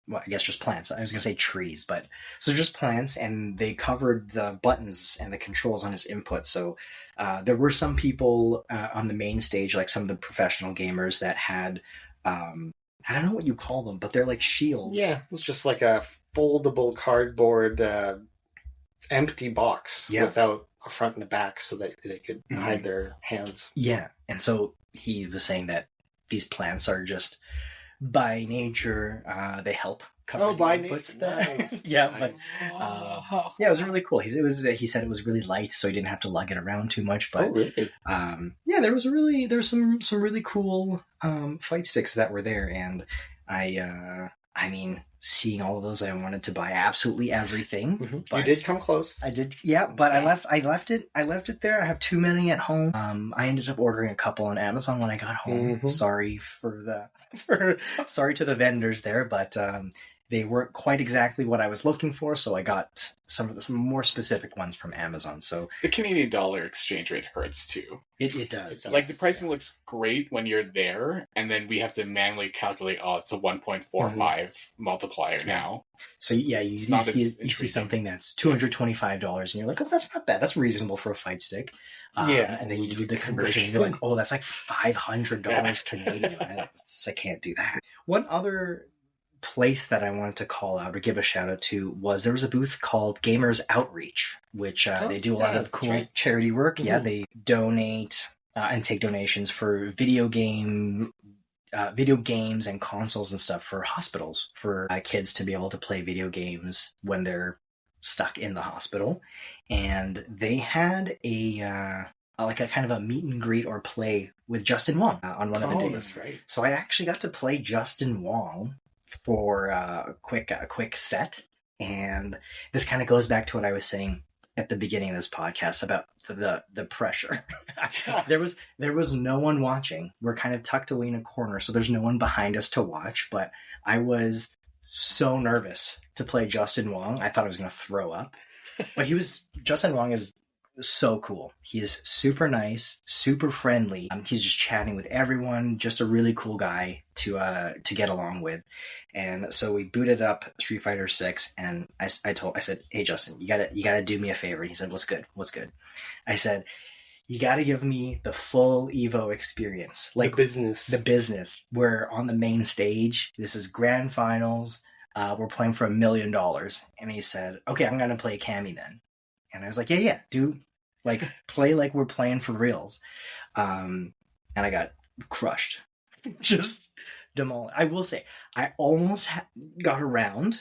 well, I guess just plants. I was gonna say trees, but so just plants, and they covered the buttons and the controls on his input. So There were some people on the main stage, like some of the professional gamers that had, I don't know what you call them, but they're like shields. Yeah, it was just like a foldable cardboard empty box without a front and a back so that they could hide their hands. Yeah, and so he was saying that these plants are just by nature, they help cover the inputs. Nice. Yeah, nice. But yeah, it was really cool. He said it was really light, so he didn't have to lug it around too much. But really? Yeah, there was some really cool fight sticks that were there, and I mean, seeing all of those, I wanted to buy absolutely everything. Mm-hmm. But you did come close. I did, yeah. But I left it there. I have too many at home. I ended up ordering a couple on Amazon when I got home. Mm-hmm. Sorry sorry to the vendors there, but they weren't quite exactly what I was looking for. So I got some more specific ones from Amazon. So the Canadian dollar exchange rate hurts too. It does. Like the pricing looks great when you're there, and then we have to manually calculate. Oh, it's a 1.45 multiplier now. So yeah, you see something that's $225, and you're like, oh, that's not bad. That's reasonable for a fight stick. And then you do the conversion, and you're like, oh, that's like $500 Canadian. I can't do that. One other place that I wanted to call out or give a shout out to was there was a booth called Gamers Outreach, which they do a lot of cool charity work. Mm-hmm. Yeah, they donate and take donations for video games and consoles and stuff for hospitals, for kids to be able to play video games when they're stuck in the hospital. And they had a kind of a meet and greet or play with Justin Wong on one of the days. That's right. So I actually got to play Justin Wong for a quick set, and this kind of goes back to what I was saying at the beginning of this podcast about the pressure. there was no one watching. We're kind of tucked away in a corner, so there's no one behind us to watch, but I was so nervous to play Justin Wong. I thought I was going to throw up. But Justin Wong is so cool. He is super nice, super friendly. He's just chatting with everyone, just a really cool guy to get along with. And so we booted up Street Fighter 6, and I said, hey Justin, you gotta do me a favor. And he said, what's good? I said, you gotta give me the full EVO experience. Like the business. We're on the main stage. This is grand finals. We're playing for $1 million. And he said, okay, I'm gonna play Cammy then. And I was like, yeah, dude. Like, play like we're playing for reals. And I got crushed. Just demolished. I will say, I almost got around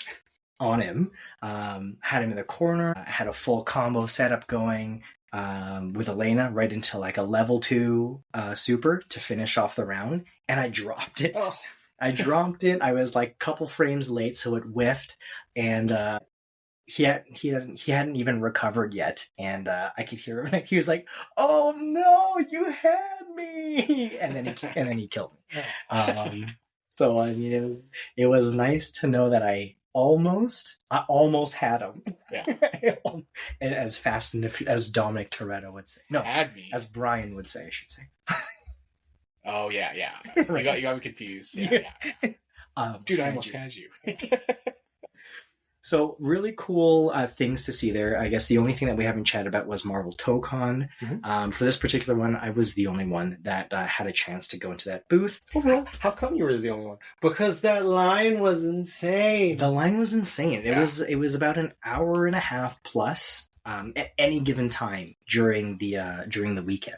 on him. Had him in the corner. I had a full combo setup going with Elena right into like a level 2 super to finish off the round. And I dropped it. Oh. I dropped it. I was like a couple frames late, so it whiffed. And he hadn't even recovered yet, and I could hear him. He was like, "Oh no, you had me!" And then he killed me. So I mean, it was nice to know that I almost had him. Yeah. And as fast and as Dominic Toretto would say, no, had me, as Brian would say, I should say. Oh yeah. Right. You got me confused. Yeah. Dude, I almost had you. So really cool things to see there. I guess the only thing that we haven't chatted about was Marvel ToeCon. Mm-hmm. For this particular one, I was the only one that had a chance to go into that booth. Overall, how come you were the only one? Because that line was insane. The line was insane. It was about an hour and a half plus at any given time during the weekend.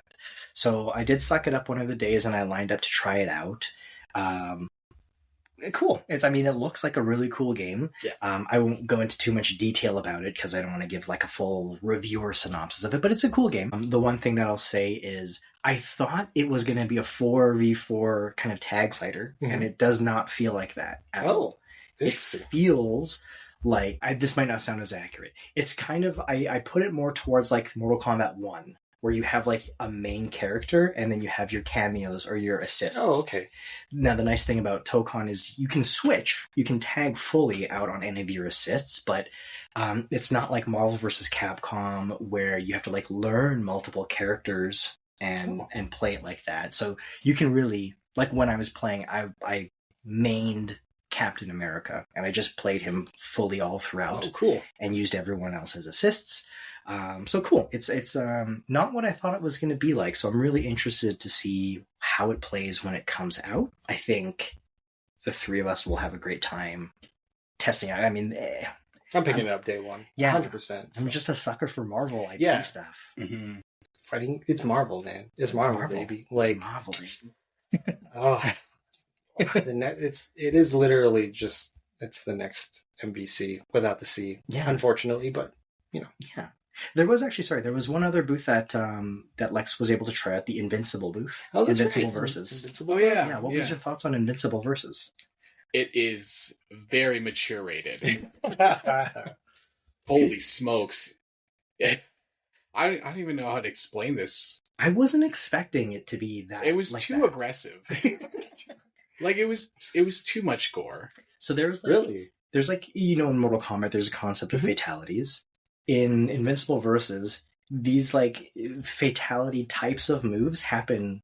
So I did suck it up one of the days, and I lined up to try it out. Cool. It looks like a really cool game. Yeah. I won't go into too much detail about it because I don't want to give like a full review or synopsis of it, but it's a cool game. The one thing that I'll say is I thought it was going to be a 4v4 kind of tag fighter, and it does not feel like that at all. It feels like, this might not sound as accurate. It's kind of, I put it more towards like Mortal Kombat 1. Where you have like a main character and then you have your cameos or your assists. Oh, okay. Now, the nice thing about ToeCon is you can switch. You can tag fully out on any of your assists, but it's not like Marvel vs. Capcom where you have to like learn multiple characters and play it like that. So you can really, like when I was playing, I mained Captain America, and I just played him fully all throughout. Oh, cool. And used everyone else as assists. So cool. It's not what I thought it was going to be like. So I'm really interested to see how it plays when it comes out. I think the three of us will have a great time testing out. I mean, I'm picking it up day one. Yeah, 100%. So. I'm just a sucker for Marvel IP stuff. Mm-hmm. Fighting, it's Marvel, man. It's Marvel, baby. Like, it's Marvel, baby. Oh, it is literally just, it's the next MVC without the C. Yeah. Unfortunately, but Yeah. There was one other booth that that Lex was able to try out, the Invincible booth. Oh, that's Invincible right. Versus. Invincible. Oh, yeah. Yeah. What was your thoughts on Invincible Versus? It is very mature rated. Holy smokes. I don't even know how to explain this. I wasn't expecting it to be that. It was like too that. aggressive. Like it was too much gore. So there's Really? there's in Mortal Kombat there's a concept of fatalities. In Invincible Versus, these fatality types of moves happen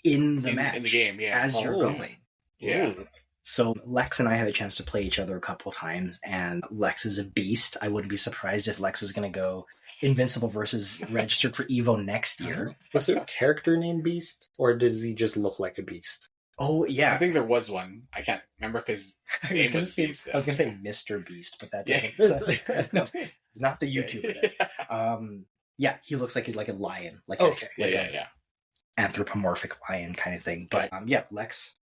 in the match, in the game, yeah. as you're going. Yeah. So Lex and I had a chance to play each other a couple times, and Lex is a beast. I wouldn't be surprised if Lex is going to go Invincible Versus registered for EVO next year. Was there a character named Beast, or does he just look like a beast? Oh yeah, I think there was one. I can't remember if his name was Beast. I was going to say Mr. Beast, but that Yeah. doesn't. No, it's not the YouTuber. Yeah, he looks like he's like a lion, Yeah. anthropomorphic lion kind of thing. But Lex,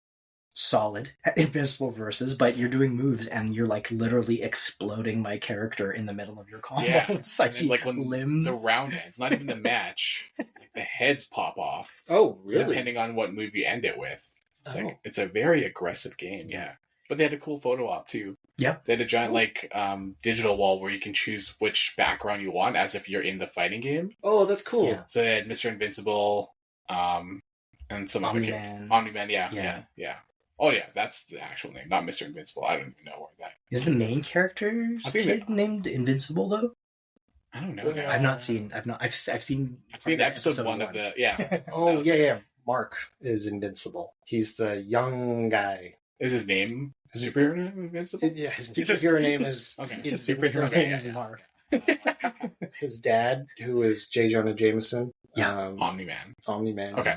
solid at Invincible Versus, but you're doing moves and you're literally exploding my character in the middle of your combo. Yeah. It's like when limbs. the round ends, not even the match, the heads pop off. Oh, really? Depending on what move you end it with. It's Oh. it's a very aggressive game, yeah. But they had a cool photo op too. Yeah. They had a giant digital wall where you can choose which background you want as if you're in the fighting game. Oh, that's cool. Yeah. So they had Mr. Invincible, and some other Omni-Man. Omni-Man, yeah. Oh yeah, that's the actual name, not Mr. Invincible. I don't even know where that Is the main character's I think kid named Invincible though? I don't know. Yeah. I've seen episode one of the Oh, yeah. Mark is invincible. He's the young guy. Is his name superhero name Invincible? Yeah, his superhero name is Okay. His Invincible. superhero name is Mark. His dad, who is J. Jonah Jameson. Yeah. Omni-Man. Omni-Man. Okay.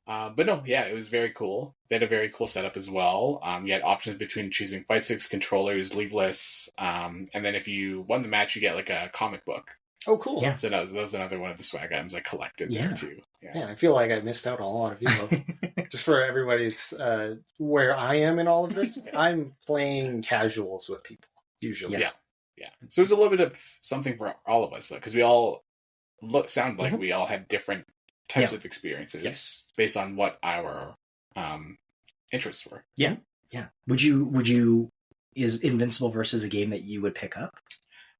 But no, yeah, it was very cool. They had a very cool setup as well. You had options between choosing fight sticks, controllers, leaveless, and then if you won the match, you get a comic book. Oh, cool. Yeah. So that was another one of the swag items I collected Yeah. there too. Yeah. Man, I feel like I missed out on a lot of EVO. Just for everybody's, where I am in all of this, I'm playing casuals with people, usually. Yeah. So it was a little bit of something for all of us, though, because we all sound like we all had different types of experiences based on what our interests were. Yeah. Would you? Is Invincible Versus a game that you would pick up?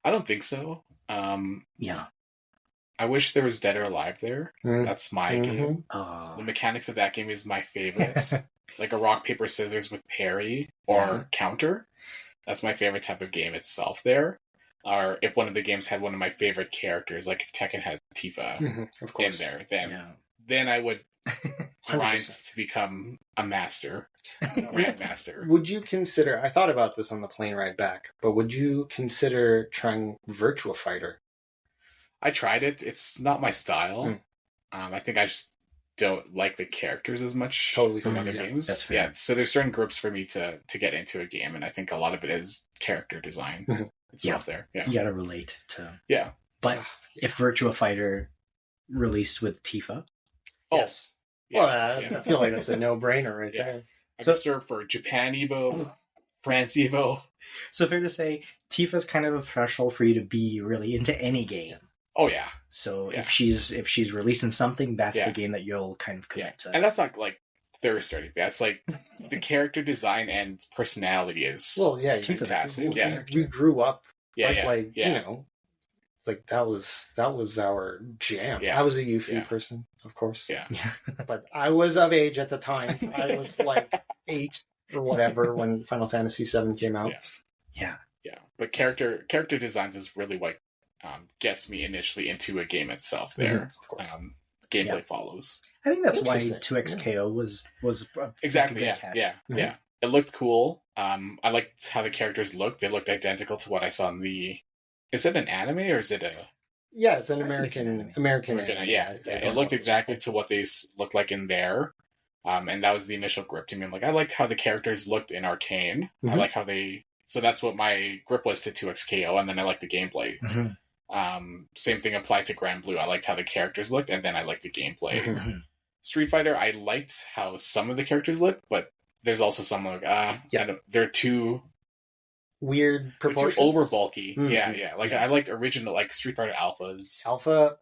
I don't think so. Yeah. I wish there was Dead or Alive there. That's my game. The mechanics of that game is my favorite. Like a rock, paper, scissors with parry or counter. That's my favorite type of game itself there. Or if one of the games had one of my favorite characters, like if Tekken had Tifa Of course. in there, then I would grind to become a master, grandmaster. Would you consider, I thought about this on the plane ride back, but would you consider trying Virtua Fighter? I tried it. It's not my style. I think I just don't like the characters as much Totally from fair, other yeah. games. That's fair. Yeah, so there's certain groups for me to get into a game, and I think a lot of it is character design itself there. Yeah. You gotta relate to. Yeah. But if Virtua Fighter released with Tifa, Oh, Yes. yeah, Well, yeah. I feel like that's a no-brainer right Yeah. there. I could serve for Japan Evo, France Evo. so fair to say Tifa's kind of the threshold for you to be really into any game. Oh yeah, So Yeah. if she's releasing something, that's Yeah. the game that you'll kind of yeah. commit to. And that's not like thirst or anything. That's like the character design and personality is Well, yeah, Tifa's fantastic. cool Yeah, character. we grew up yeah, like yeah. you know, like that was our jam. Yeah. I was a Yuffie Yeah. person, of course. Yeah. Yeah. But I was of age at the time. I was like 8 or whatever when Final Fantasy VII came out. Yeah. Yeah. But character designs is really what gets me initially into a game itself. There, Of course. gameplay Yeah. follows I think that's why Interesting. 2XKO was a exactly. good Yeah, catch. yeah, Mhm. yeah. it looked cool. I liked how the characters looked. They looked identical to what I saw in the. Is it an anime or is it a? Yeah, it's an I think it's an American American, anime. yeah. I don't It know looked if it's exactly called. to what they looked like in there. And that was the initial grip to me. I'm like, I liked how the characters looked in Arcane. I Mhm. like how they. So that's what my grip was to 2XKO, and then I liked the gameplay. Same thing applied to Grand Blue. I liked how the characters looked, and then I liked the gameplay. Mhm. Street Fighter, I liked how some of the characters looked, but there's also some like, they're too Weird they're too proportions. over bulky. Mhm. Yeah. Like I liked original, like Street Fighter Alphas. Alpha.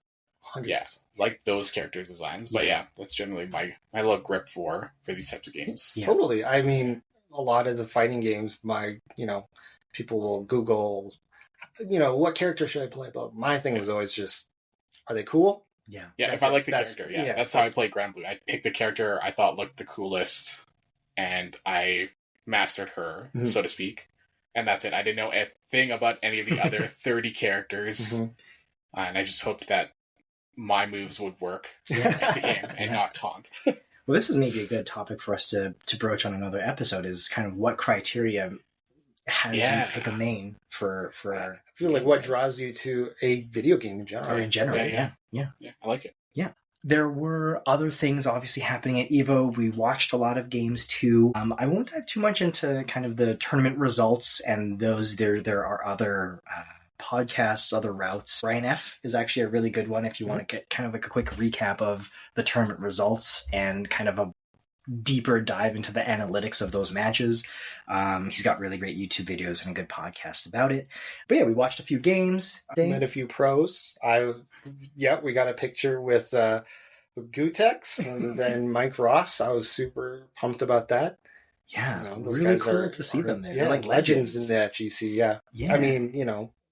100%. Yeah, like those character designs. But yeah, that's generally my little grip for these types of games. Yeah. Totally. I mean, a lot of the fighting games, people will Google, what character should I play? But my thing was always just, are they cool? Yeah. Yeah, That's if I it. like the That's- character, yeah. that's how I play Grand Blue. I picked the character I thought looked the coolest, and I mastered her, Mhm. so to speak. And that's it. I didn't know a thing about any of the other 30 characters, Mhm. and I just hoped that my moves would work Yeah. at the end and not taunt. Well, this is maybe a good topic for us to broach on another episode. Is kind of what criteria has Yeah. you pick a main for I feel like what draws you to a video game in general. or in general. Yeah. Yeah. Yeah, I like it. There were other things obviously happening at EVO. We watched a lot of games too. I won't dive too much into kind of the tournament results and those. There are other podcasts, other routes. Brian F is actually a really good one if you want to get kind of like a quick recap of the tournament results and kind of a deeper dive into the analytics of those matches. He's got really great YouTube videos and a good podcast about it. But yeah, we watched a few games. Met a few pros. We got a picture with Gutex and then Mike Ross. I was super pumped about that. Yeah, Those really guys cool to see them there. Yeah, They're like legends in the FGC. Yeah. Yeah. I mean,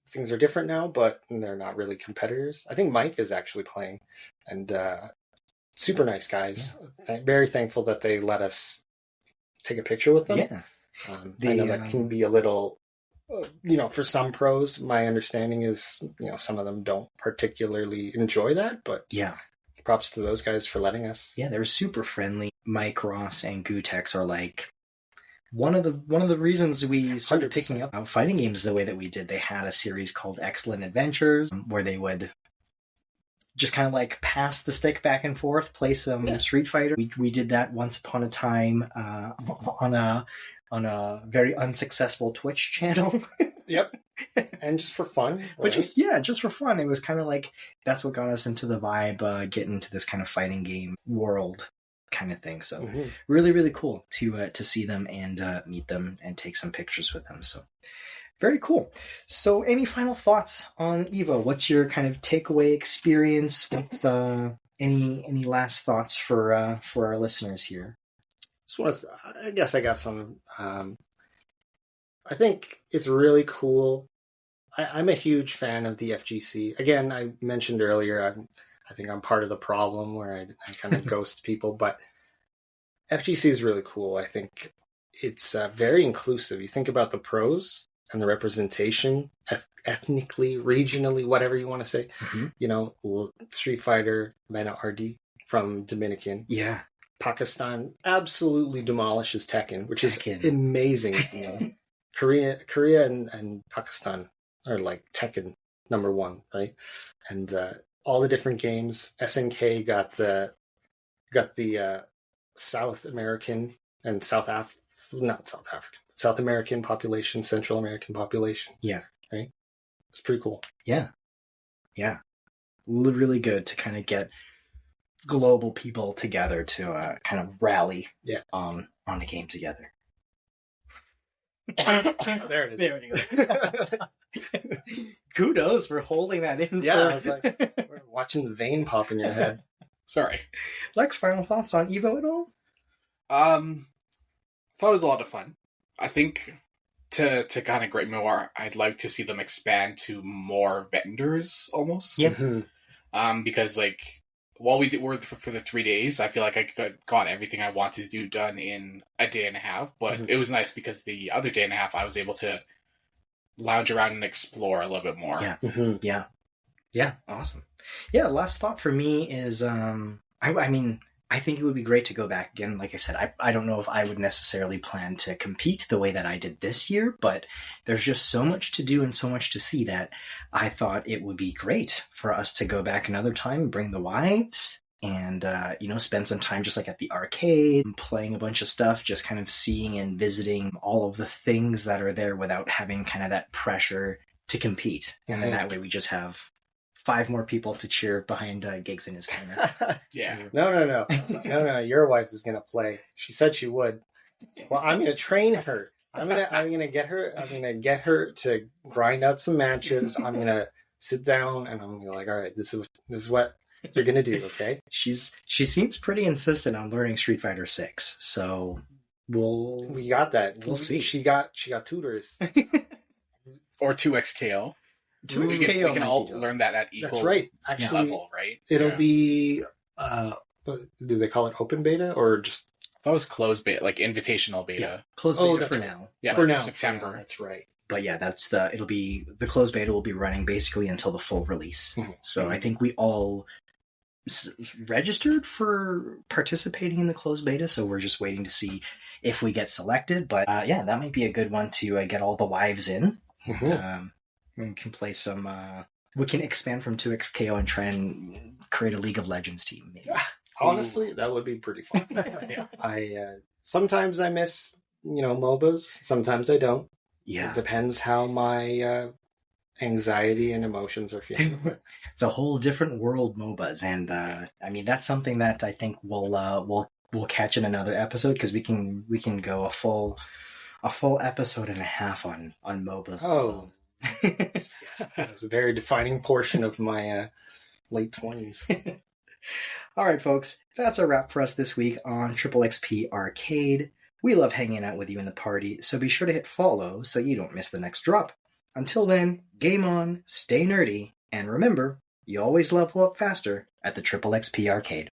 things are different now, but they're not really competitors. I think Mike is actually playing, and super nice guys. Very thankful that they let us take a picture with them. Yeah. I know that can be a little, for some pros, my understanding is, some of them don't particularly enjoy that, but Yeah. props to those guys for letting us. Yeah, they were super friendly. Mike Ross and Gutex are like one of the reasons we started 100%. picking up fighting games the way that we did. They had a series called Excellent Adventures where they would just kind of like pass the stick back and forth, play some Street Fighter. We did that once upon a time on a very unsuccessful Twitch channel. Yep. And just for fun. But just for fun. It was kind of like, that's what got us into the vibe, getting into this kind of fighting game world kind of thing. So Mhm. really, really cool to see them and meet them and take some pictures with them. So very cool. So any final thoughts on EVO? What's your kind of takeaway experience? What's any last thoughts for our listeners here? I guess I got some. I think it's really cool. I'm a huge fan of the FGC. Again, I mentioned earlier, I think I'm part of the problem where I kind of ghost people, but FGC is really cool. I think it's very inclusive. You think about the pros and the representation, ethnically, regionally, whatever you want to say. Mhm. Street Fighter, Mena RD from Dominican. Yeah. Pakistan absolutely demolishes Tekken, which is Tekken. amazing. Korea and Pakistan are like Tekken #1, right? And all the different games. SNK got the South American and South American population, Central American population. Yeah. Right? It's pretty cool. Yeah. Really good to kind of get global people together to kind of rally on a game together. There it is. There we go. Kudos for holding that in. Yeah, I was like, we're watching the vein pop in your head. Sorry. Lex, final thoughts on EVO at all? Thought it was a lot of fun. I think to kind of grade more, I'd like to see them expand to more vendors almost. Yeah. Mhm. Because like while we were for the 3 days, I feel like I got everything I wanted to do done in a day and a half. But Mhm. it was nice because the other day and a half I was able to lounge around and explore a little bit more. Yeah. Mhm. Yeah, awesome. Yeah, last thought for me is, I I think it would be great to go back again. Like I said, I don't know if I would necessarily plan to compete the way that I did this year, but there's just so much to do and so much to see that I thought it would be great for us to go back another time, bring the wives, and, spend some time just like at the arcade, playing a bunch of stuff, just kind of seeing and visiting all of the things that are there without having kind of that pressure to compete. And then that way we just have 5 more people to cheer behind Gigs in his corner. Yeah. No. Your wife is going to play. She said she would. Well, I'm going to train her. I'm gonna get her to grind out some matches. I'm gonna sit down and I'm gonna be like, all right, this is what you're gonna do, okay? She seems pretty insistent on learning Street Fighter 6, so we got that. We'll see. She got tutors. Or 2XKO. 2XKO. We can all learn that at equal That's right. Actually, level, right? It'll be do they call it open beta or just That was closed beta, like invitational beta. Yeah, closed beta for now. Yeah, for now. September. That's right. But yeah, it'll be the closed beta will be running basically until the full release. Mm-hmm. So I think we all registered for participating in the closed beta, so we're just waiting to see if we get selected. But that might be a good one to get all the wives in. Mm-hmm. We can play some. We can expand from 2XKO and try and create a League of Legends team. Maybe. Honestly, that would be pretty fun. Yeah. I sometimes I miss MOBAs. Sometimes I don't. Yeah, it depends how my anxiety and emotions are feeling. It's a whole different world, MOBAs, and that's something that I think we'll catch in another episode because we can go a full episode and a half on MOBAs. Oh, yes, that was a very defining portion of my late 20s. All right, folks, that's a wrap for us this week on Triple XP Arcade. We love hanging out with you in the party, so be sure to hit follow so you don't miss the next drop. Until then, game on, stay nerdy, and remember, you always level up faster at the Triple XP Arcade.